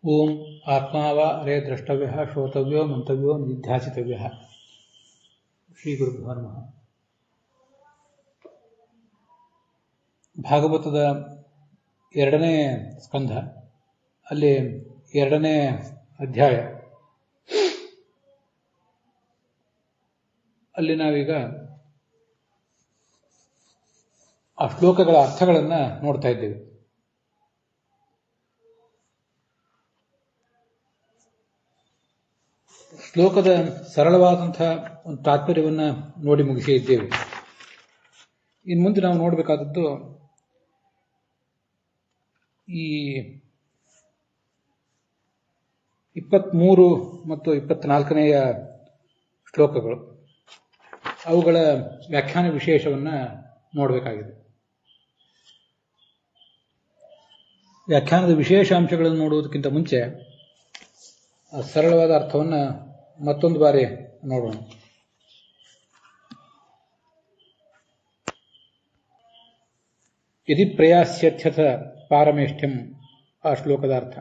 ಓಂ ಆತ್ಮಾವ ರೇ ದ್ರಷ್ಟವ್ಯ ಶ್ರೋತವ್ಯೋ ಮಂತವ್ಯೋ ನಿಧ್ಯಾಸಿತವ್ಯ. ಶ್ರೀ ಗುರುಭ್ಯೋ ನಮಃ. ಭಾಗವತದ 2ನೇ ಸ್ಕಂಧ, ಅಲ್ಲಿ 2ನೇ ಅಧ್ಯಾಯ. ಅಲ್ಲಿ ನಾವೀಗ ಆ ಶ್ಲೋಕಗಳ ಅರ್ಥಗಳನ್ನು ನೋಡ್ತಾ ಇದ್ದೇವೆ. ಶ್ಲೋಕದ ಸರಳವಾದಂತಹ ಒಂದು ತಾತ್ಪರ್ಯವನ್ನು ನೋಡಿ ಮುಗಿಸಿ ಇದ್ದೇವೆ. ಇನ್ನು ಮುಂದೆ ನಾವು ನೋಡಬೇಕಾದದ್ದು ಈ 23 ಮತ್ತು 24ನೆಯ ಶ್ಲೋಕಗಳು, ಅವುಗಳ ವ್ಯಾಖ್ಯಾನ ವಿಶೇಷವನ್ನು ನೋಡಬೇಕಾಗಿದೆ. ವ್ಯಾಖ್ಯಾನದ ವಿಶೇಷ ಅಂಶಗಳನ್ನು ನೋಡುವುದಕ್ಕಿಂತ ಮುಂಚೆ ಸರಳವಾದ ಅರ್ಥವನ್ನು ಮತ್ತೊಂದು ಬಾರಿ ನೋಡೋಣ. ಯದಿ ಪ್ರಯಾಸ್ಯಥ್ಯಥ ಪಾರಮೇಷ್ಠ್ಯಂ, ಆ ಶ್ಲೋಕದ ಅರ್ಥ.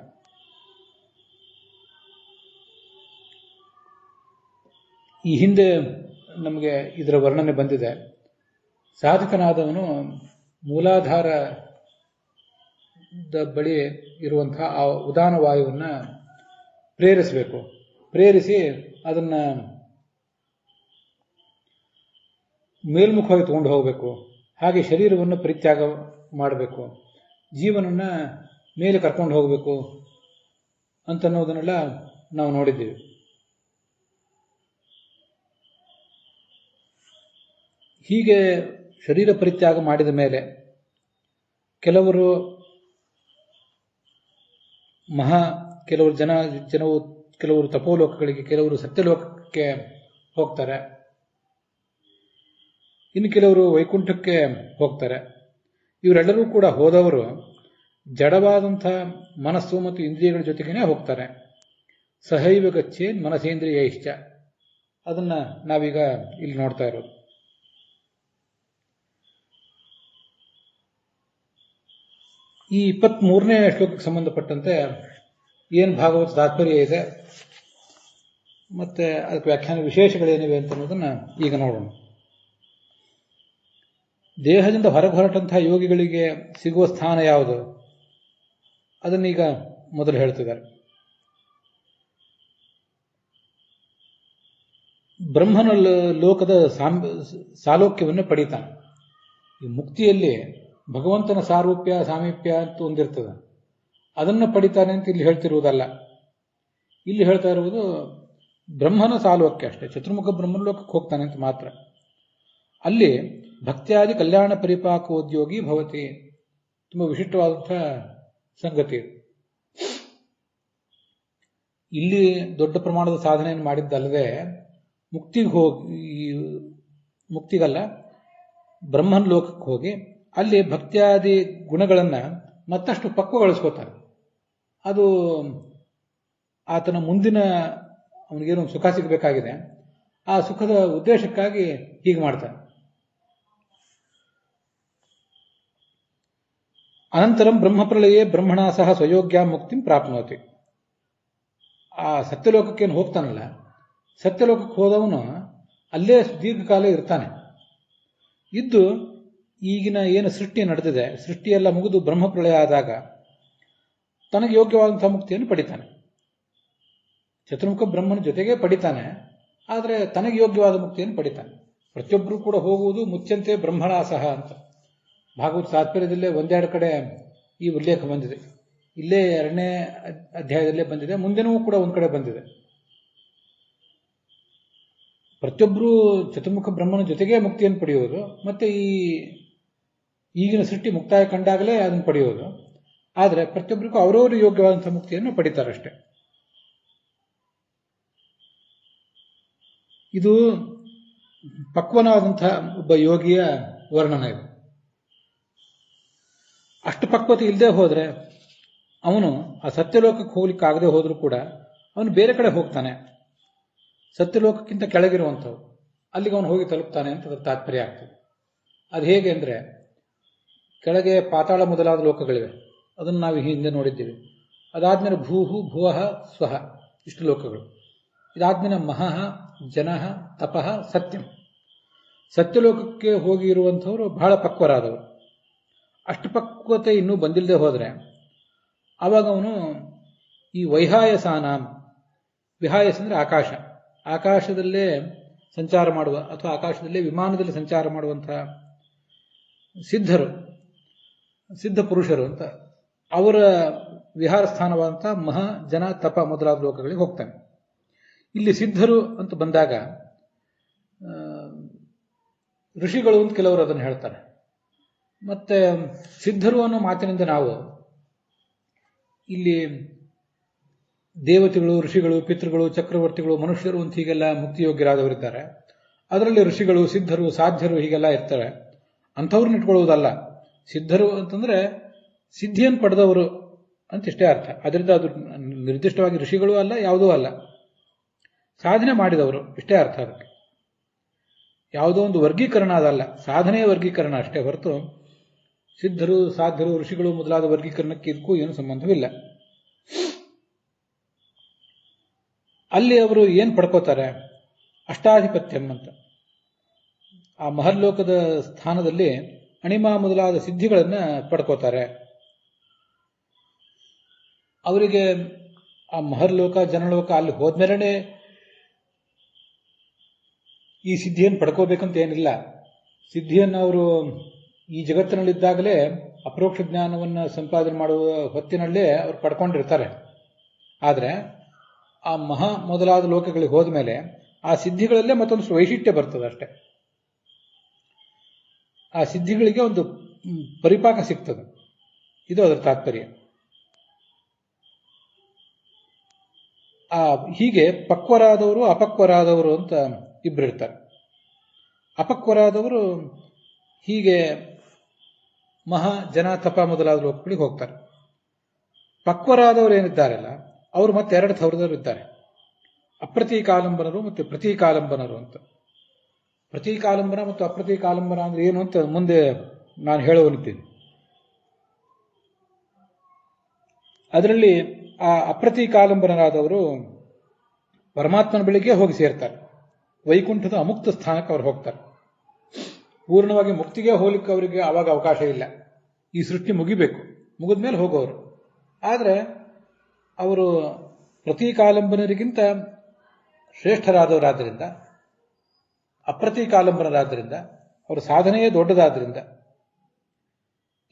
ಈ ಹಿಂದೆ ನಮಗೆ ಇದರ ವರ್ಣನೆ ಬಂದಿದೆ. ಸಾಧಕನಾದವನು ಮೂಲಾಧಾರದ ಬಳಿ ಇರುವಂತಹ ಆ ಉದಾನ ವಾಯುವನ್ನು ಪ್ರೇರಿಸಬೇಕು. ಪ್ರೇರಿಸಿ ಅದನ್ನು ಮೇಲ್ಮುಖವಾಗಿ ತಗೊಂಡು ಹೋಗಬೇಕು. ಹಾಗೆ ಶರೀರವನ್ನು ಪರಿತ್ಯಾಗ ಮಾಡಬೇಕು, ಜೀವನನ್ನ ಮೇಲೆ ಕರ್ಕೊಂಡು ಹೋಗಬೇಕು ಅಂತನ್ನೋದನ್ನೆಲ್ಲ ನಾವು ನೋಡಿದ್ದೀವಿ. ಹೀಗೆ ಶರೀರ ಪರಿತ್ಯಾಗ ಮಾಡಿದ ಮೇಲೆ ಕೆಲವರು ತಪೋಲೋಕಗಳಿಗೆ, ಕೆಲವರು ಸತ್ಯಲೋಕಕ್ಕೆ ಹೋಗ್ತಾರೆ, ಇನ್ನು ಕೆಲವರು ವೈಕುಂಠಕ್ಕೆ ಹೋಗ್ತಾರೆ. ಇವರೆಲ್ಲರೂ ಕೂಡ ಹೋದವರು ಜಡವಾದಂಥ ಮನಸ್ಸು ಮತ್ತು ಇಂದ್ರಿಯಗಳ ಜೊತೆಗೇನೆ ಹೋಗ್ತಾರೆ. ಸಹೈವ ಗಚ್ಚೇನ್ ಮನಸೇಂದ್ರಿಯ ಇಷ್ಟ, ಅದನ್ನ ನಾವೀಗ ಇಲ್ಲಿ ನೋಡ್ತಾ ಇರೋದು. ಈ 23ನೇ ಶ್ಲೋಕಕ್ಕೆ ಸಂಬಂಧಪಟ್ಟಂತೆ ಏನು ಭಾಗವತ ತಾತ್ಪರ್ಯ ಇದೆ ಮತ್ತೆ ಅದಕ್ಕೆ ವ್ಯಾಖ್ಯಾನ ವಿಶೇಷಗಳೇನಿವೆ ಅಂತ ಅನ್ನೋದನ್ನ ಈಗ ನೋಡೋಣ. ದೇಹದಿಂದ ಹೊರಗೆ ಹೊರಟಂತಹ ಯೋಗಿಗಳಿಗೆ ಸಿಗುವ ಸ್ಥಾನ ಯಾವುದು ಅದನ್ನೀಗ ಮೊದಲು ಹೇಳ್ತಿದ್ದಾರೆ. ಬ್ರಹ್ಮನ ಲೋಕದ ಸಾಲೋಕ್ಯವನ್ನು ಪಡೀತಾನೆ. ಈ ಮುಕ್ತಿಯಲ್ಲಿ ಭಗವಂತನ ಸಾರೂಪ್ಯ ಸಾಮೀಪ್ಯ ಅಂತ ಒಂದಿರ್ತದೆ, ಅದನ್ನು ಪಡಿತಾನೆ ಅಂತ ಇಲ್ಲಿ ಹೇಳ್ತಿರುವುದಲ್ಲ. ಇಲ್ಲಿ ಹೇಳ್ತಾ ಇರುವುದು ಬ್ರಹ್ಮನ ಸಾಲೋಕ್ಯ ಅಷ್ಟೇ. ಚತುರ್ಮುಖ ಬ್ರಹ್ಮನ ಲೋಕಕ್ಕೆ ಹೋಗ್ತಾನೆ ಅಂತ ಮಾತ್ರ. ಅಲ್ಲಿ ಭಕ್ತ್ಯಾದಿ ಕಲ್ಯಾಣ ಪರಿಪಾಕೋದ್ಯೋಗಿ ಭವತಿ. ತುಂಬ ವಿಶಿಷ್ಟವಾದಂತಹ ಸಂಗತಿ. ಇಲ್ಲಿ ದೊಡ್ಡ ಪ್ರಮಾಣದ ಸಾಧನೆಯನ್ನು ಮಾಡಿದ್ದಲ್ಲದೆ ಮುಕ್ತಿಗಲ್ಲ, ಬ್ರಹ್ಮನ ಲೋಕಕ್ಕೆ ಹೋಗಿ ಅಲ್ಲಿ ಭಕ್ತ್ಯಾದಿ ಗುಣಗಳನ್ನು ಮತ್ತಷ್ಟು ಪಕ್ವಗೊಳಿಸ್ಕೋತಾರೆ. ಅದು ಆತನ ಮುಂದಿನ ಅವನಿಗೇನು ಸುಖ ಸಿಗಬೇಕಾಗಿದೆ, ಆ ಸುಖದ ಉದ್ದೇಶಕ್ಕಾಗಿ ಹೀಗೆ ಮಾಡ್ತಾನೆ. ಅನಂತರಂ ಬ್ರಹ್ಮಪ್ರಳಯೇ ಬ್ರಹ್ಮಣ ಸಹ ಸ್ವಯೋಗ್ಯ ಮುಕ್ತಿಂ ಪ್ರಾಪ್ನೋತಿ. ಆ ಸತ್ಯಲೋಕಕ್ಕೇನು ಹೋಗ್ತಾನಲ್ಲ, ಸತ್ಯಲೋಕಕ್ಕೆ ಹೋದವನು ಅಲ್ಲೇ ದೀರ್ಘಕಾಲ ಇರ್ತಾನೆ. ಇದ್ದು ಈಗಿನ ಏನು ಸೃಷ್ಟಿ ನಡೆದಿದೆ, ಸೃಷ್ಟಿಯೆಲ್ಲ ಮುಗಿದು ಬ್ರಹ್ಮಪ್ರಳಯ ಆದಾಗ ತನಗೆ ಯೋಗ್ಯವಾದಂತಹ ಮುಕ್ತಿಯನ್ನು ಪಡಿತಾನೆ. ಚತುರ್ಮುಖ ಬ್ರಹ್ಮನ ಜೊತೆಗೆ ಪಡಿತಾನೆ, ಆದರೆ ತನಗೆ ಯೋಗ್ಯವಾದ ಮುಕ್ತಿಯನ್ನು ಪಡಿತಾನೆ. ಪ್ರತಿಯೊಬ್ಬರೂ ಕೂಡ ಹೋಗುವುದು ಮುಚ್ಚಂತೆ ಬ್ರಹ್ಮಣಾಸಹ ಅಂತ ಭಾಗವತ ತಾತ್ಪರ್ಯದಲ್ಲೇ ಒಂದೆರಡು ಕಡೆ ಈ ಉಲ್ಲೇಖ ಬಂದಿದೆ. ಇಲ್ಲೇ 2ನೇ ಅಧ್ಯಾಯದಲ್ಲೇ ಬಂದಿದೆ, ಮುಂದಿನವೂ ಕೂಡ ಒಂದು ಕಡೆ ಬಂದಿದೆ. ಪ್ರತಿಯೊಬ್ಬರೂ ಚತುರ್ಮುಖ ಬ್ರಹ್ಮನ ಜೊತೆಗೆ ಮುಕ್ತಿಯನ್ನು ಪಡೆಯುವುದು, ಮತ್ತೆ ಈಗಿನ ಸೃಷ್ಟಿ ಮುಕ್ತಾಯ ಕಂಡಾಗಲೇ ಅದನ್ನು ಪಡೆಯುವುದು. ಆದರೆ ಪ್ರತಿಯೊಬ್ಬರಿಗೂ ಅವರವರು ಯೋಗ್ಯವಾದಂತಹ ಮುಕ್ತಿಯನ್ನು ಪಡಿತಾರಷ್ಟೆ. ಇದು ಪಕ್ವನಾದಂತಹ ಒಬ್ಬ ಯೋಗಿಯ ವರ್ಣನೆ. ಇದು ಅಷ್ಟು ಪಕ್ವತೆ ಇಲ್ಲದೆ ಹೋದರೆ ಅವನು ಆ ಸತ್ಯಲೋಕಕ್ಕೆ ಹೋಗ್ಲಿಕ್ಕೆ ಆಗದೆ ಹೋದ್ರೂ ಕೂಡ ಅವನು ಬೇರೆ ಕಡೆ ಹೋಗ್ತಾನೆ. ಸತ್ಯಲೋಕಕ್ಕಿಂತ ಕೆಳಗಿರುವಂಥವು ಅಲ್ಲಿಗೆ ಅವನು ಹೋಗಿ ತಲುಪ್ತಾನೆ ಅಂತ ಅದರ ತಾತ್ಪರ್ಯ ಆಗ್ತದೆ. ಅದು ಹೇಗೆ ಅಂದರೆ, ಕೆಳಗೆ ಪಾತಾಳ ಮೊದಲಾದ ಲೋಕಗಳಿವೆ, ಅದನ್ನು ನಾವು ಹಿಂದೆ ನೋಡಿದ್ದೀವಿ. ಅದಾದ್ಮೇಲೆ ಭೂಹು ಭುವಃ ಸ್ವಹ ಇಷ್ಟು ಲೋಕಗಳು. ಇದಾದ್ಮೇಲೆ ಮಹಃ ಜನಃ ತಪಃ ಸತ್ಯಂ. ಸತ್ಯಲೋಕಕ್ಕೆ ಹೋಗಿ ಇರುವಂಥವರು ಬಹಳ ಪಕ್ವರಾದವರು. ಅಷ್ಟು ಪಕ್ವತೆ ಇನ್ನೂ ಬಂದಿಲ್ಲದೆ ಹೋದರೆ ಆವಾಗ ಅವನು ಈ ವೈಹಾಯಸಾನ, ವಿಹಾಯಸ್ ಅಂದರೆ ಆಕಾಶ, ಆಕಾಶದಲ್ಲೇ ಸಂಚಾರ ಮಾಡುವ ಅಥವಾ ಆಕಾಶದಲ್ಲೇ ವಿಮಾನದಲ್ಲಿ ಸಂಚಾರ ಮಾಡುವಂತಹ ಸಿದ್ಧರು, ಸಿದ್ಧ ಪುರುಷರು ಅಂತ ಅವರ ವಿಹಾರ ಸ್ಥಾನವಾದಂತಹ ಮಹ ಜನ ತಪ ಮೊದಲಾದ ಲೋಕಗಳಿಗೆ ಹೋಗ್ತಾನೆ. ಇಲ್ಲಿ ಸಿದ್ಧರು ಅಂತ ಬಂದಾಗ ಋಷಿಗಳು ಅಂತ ಕೆಲವರು ಅದನ್ನು ಹೇಳ್ತಾರೆ. ಮತ್ತೆ ಸಿದ್ಧರು ಅನ್ನೋ ಮಾತಿನಿಂದ ನಾವು ಇಲ್ಲಿ ದೇವತೆಗಳು, ಋಷಿಗಳು, ಪಿತೃಗಳು, ಚಕ್ರವರ್ತಿಗಳು, ಮನುಷ್ಯರು ಅಂತ ಹೀಗೆಲ್ಲ ಮುಕ್ತಿಯೋಗ್ಯರಾದವರಿದ್ದಾರೆ. ಅದರಲ್ಲಿ ಋಷಿಗಳು, ಸಿದ್ಧರು, ಸಾಧ್ಯರು ಹೀಗೆಲ್ಲ ಇರ್ತಾರೆ. ಅಂಥವ್ರನ್ನ ಇಟ್ಕೊಳ್ಳುವುದಲ್ಲ. ಸಿದ್ಧರು ಅಂತಂದ್ರೆ ಸಿದ್ಧಿಯನ್ನು ಪಡೆದವರು ಅಂತ ಇಷ್ಟೇ ಅರ್ಥ. ಅದರಿಂದ ಅದು ನಿರ್ದಿಷ್ಟವಾಗಿ ಋಷಿಗಳು ಅಲ್ಲ, ಯಾವುದೂ ಅಲ್ಲ, ಸಾಧನೆ ಮಾಡಿದವರು ಇಷ್ಟೇ ಅರ್ಥ. ಅದಕ್ಕೆ ಯಾವುದೋ ಒಂದು ವರ್ಗೀಕರಣ ಅದಲ್ಲ, ಸಾಧನೆಯ ವರ್ಗೀಕರಣ ಅಷ್ಟೇ ಹೊರತು ಸಿದ್ಧರು, ಸಾಧ್ಯರು, ಋಷಿಗಳು ಮೊದಲಾದ ವರ್ಗೀಕರಣಕ್ಕೆ ಇದಕ್ಕೂ ಏನು ಸಂಬಂಧವಿಲ್ಲ. ಅಲ್ಲಿ ಅವರು ಏನು ಪಡ್ಕೋತಾರೆ? ಅಷ್ಟಾಧಿಪತ್ಯಂ ಅಂತ. ಆ ಮಹರ್ಲೋಕದ ಸ್ಥಾನದಲ್ಲಿ ಅಣಿಮ ಮೊದಲಾದ ಸಿದ್ಧಿಗಳನ್ನು ಪಡ್ಕೋತಾರೆ. ಅವರಿಗೆ ಆ ಮಹರ್ಲೋಕ, ಜನಲೋಕ ಅಲ್ಲಿ ಹೋದ್ಮೇಲೆ ಈ ಸಿದ್ಧಿಯನ್ನು ಪಡ್ಕೋಬೇಕಂತ ಏನಿಲ್ಲ. ಸಿದ್ಧಿಯನ್ನು ಅವರು ಈ ಜಗತ್ತಿನಲ್ಲಿದ್ದಾಗಲೇ ಅಪರೋಕ್ಷ ಜ್ಞಾನವನ್ನು ಸಂಪಾದನೆ ಮಾಡುವ ಹೊತ್ತಿನಲ್ಲೇ ಅವರು ಪಡ್ಕೊಂಡಿರ್ತಾರೆ. ಆದರೆ ಆ ಮಹಾ ಮೊದಲಾದ ಲೋಕಗಳಿಗೆ ಹೋದ ಮೇಲೆ ಆ ಸಿದ್ಧಿಗಳಲ್ಲೇ ಮತ್ತೊಂದು ವೈಶಿಷ್ಟ್ಯ ಬರ್ತದೆ ಅಷ್ಟೆ. ಆ ಸಿದ್ಧಿಗಳಿಗೆ ಒಂದು ಪರಿಪಾಕ ಸಿಗ್ತದೆ. ಇದು ಅದರ ತಾತ್ಪರ್ಯ. ಹೀಗೆ ಪಕ್ವರಾದವರು, ಅಪಕ್ವರಾದವರು ಅಂತ ಇಬ್ಬರಿರ್ತಾರೆ. ಅಪಕ್ವರಾದವರು ಹೀಗೆ ಮಹಾ ಜನ ತಪ ಮೊದಲಾದ ಲೋಕಗಳಿಗೆ ಹೋಗ್ತಾರೆ. ಪಕ್ವರಾದವರು ಏನಿದ್ದಾರಲ್ಲ ಅವರು ಮತ್ತೆ ಎರಡು ಥರದವರು ಇದ್ದಾರೆ. ಅಪ್ರತೀಕಾಲಂಬನರು ಮತ್ತು ಪ್ರತೀಕಾಲಂಬನರು ಅಂತ. ಪ್ರತೀಕಾಲಂಬನ ಮತ್ತು ಅಪ್ರತೀಕಾಲಂಬನ ಅಂದ್ರೆ ಏನು ಅಂತ ಮುಂದೆ ನಾನು ಹೇಳುವನಿದ್ದೀನಿ. ಅದರಲ್ಲಿ ಆ ಅಪ್ರತೀಕಾಲಂಬನರಾದವರು ಪರಮಾತ್ಮನ ಬಳಿಗೆ ಹೋಗಿ ಸೇರ್ತಾರೆ. ವೈಕುಂಠದ ಅಮುಕ್ತ ಸ್ಥಾನಕ್ಕೆ ಅವರು ಹೋಗ್ತಾರೆ. ಪೂರ್ಣವಾಗಿ ಮುಕ್ತಿಗೆ ಹೋಗ್ಲಿಕ್ಕೆ ಅವರಿಗೆ ಆವಾಗ ಅವಕಾಶ ಇಲ್ಲ. ಈ ಸೃಷ್ಟಿ ಮುಗಿಬೇಕು, ಮುಗಿದ ಮೇಲೆ ಹೋಗೋರು. ಆದರೆ ಅವರು ಪ್ರತೀಕಾಲಂಬನರಿಗಿಂತ ಶ್ರೇಷ್ಠರಾದವರಾದ್ದರಿಂದ, ಅಪ್ರತೀಕಾಲಂಬನರಾದ್ದರಿಂದ, ಅವರ ಸಾಧನೆಯೇ ದೊಡ್ಡದಾದ್ದರಿಂದ,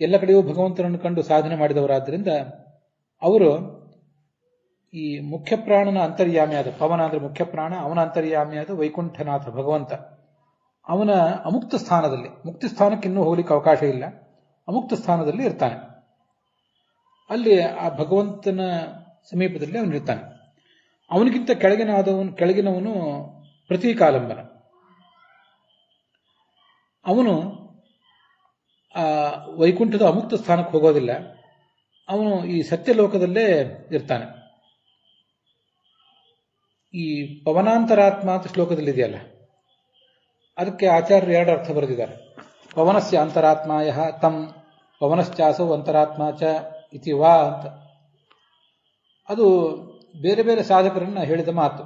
ಎಲ್ಲ ಕಡೆಯೂ ಭಗವಂತನನ್ನು ಕಂಡು ಸಾಧನೆ ಮಾಡಿದವರಾದ್ದರಿಂದ ಅವರು ಈ ಮುಖ್ಯ ಪ್ರಾಣನ ಅಂತರ್ಯಾಮಿಯಾದ ಪವನ ಅಂದರೆ ಮುಖ್ಯ ಪ್ರಾಣ, ಅವನ ಅಂತರ್ಯಾಮಿಯಾದ ವೈಕುಂಠನಾಥ ಭಗವಂತ, ಅವನ ಅಮುಕ್ತ ಸ್ಥಾನದಲ್ಲಿ, ಮುಕ್ತಿ ಸ್ಥಾನಕ್ಕೆ ಇನ್ನೂ ಹೋಗ್ಲಿಕ್ಕೆ ಅವಕಾಶ ಇಲ್ಲ, ಅಮುಕ್ತ ಸ್ಥಾನದಲ್ಲಿ ಇರ್ತಾನೆ. ಅಲ್ಲಿ ಆ ಭಗವಂತನ ಸಮೀಪದಲ್ಲಿ ಅವನಿರ್ತಾನೆ. ಅವನಿಗಿಂತ ಕೆಳಗಿನವನು ಪ್ರತೀಕಾಲಂಬನ. ಅವನು ಆ ವೈಕುಂಠದ ಅಮುಕ್ತ ಸ್ಥಾನಕ್ಕೆ ಹೋಗೋದಿಲ್ಲ. ಅವನು ಈ ಸತ್ಯಲೋಕದಲ್ಲೇ ಇರ್ತಾನೆ. ಈ ಪವನಾಂತರಾತ್ಮ ಅಂತ ಶ್ಲೋಕದಲ್ಲಿದೆಯಲ್ಲ, ಅದಕ್ಕೆ ಆಚಾರ್ಯರು ಎರಡು ಅರ್ಥ ಬರೆದಿದ್ದಾರೆ. ಪವನಸ್ಯ ಅಂತರಾತ್ಮಾಯ ತಂ ಪವನಶ್ಚಾಸೌ ಅಂತರಾತ್ಮ ಚ ಇತಿ ವಾ ಅಂತ. ಅದು ಬೇರೆ ಬೇರೆ ಸಾಧಕರನ್ನ ಹೇಳಿದ ಮಾತು.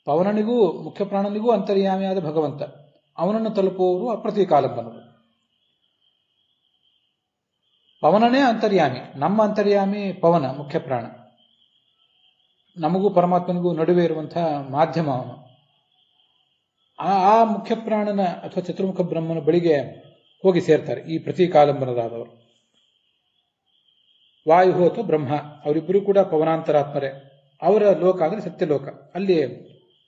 ಪವನನಿಗೂ ಮುಖ್ಯ ಪ್ರಾಣನಿಗೂ ಅಂತರ್ಯಾಮಿಯಾದ ಭಗವಂತ, ಅವನನ್ನು ತಲುಪುವವರು ಅಪ್ರತೀಕಾಲಂಬನರು. ಪವನನೇ ಅಂತರ್ಯಾಮಿ, ನಮ್ಮ ಅಂತರ್ಯಾಮಿ ಪವನ ಮುಖ್ಯ ಪ್ರಾಣ, ನಮಗೂ ಪರಮಾತ್ಮನಿಗೂ ನಡುವೆ ಇರುವಂತಹ ಮಾಧ್ಯಮ ಅವನು. ಆ ಮುಖ್ಯ ಪ್ರಾಣನ ಅಥವಾ ಚತುರ್ಮುಖ ಬ್ರಹ್ಮನ ಬಳಿಗೆ ಹೋಗಿ ಸೇರ್ತಾರೆ ಈ ಪ್ರತೀಕಾಲಂಬನರಾದವರು. ವಾಯು ಅಥವಾ ಬ್ರಹ್ಮ ಅವರಿಬ್ಬರು ಕೂಡ ಪವನಾಂತರಾತ್ಮರೇ. ಅವರ ಲೋಕ ಅಂದರೆ ಸತ್ಯಲೋಕ. ಅಲ್ಲಿ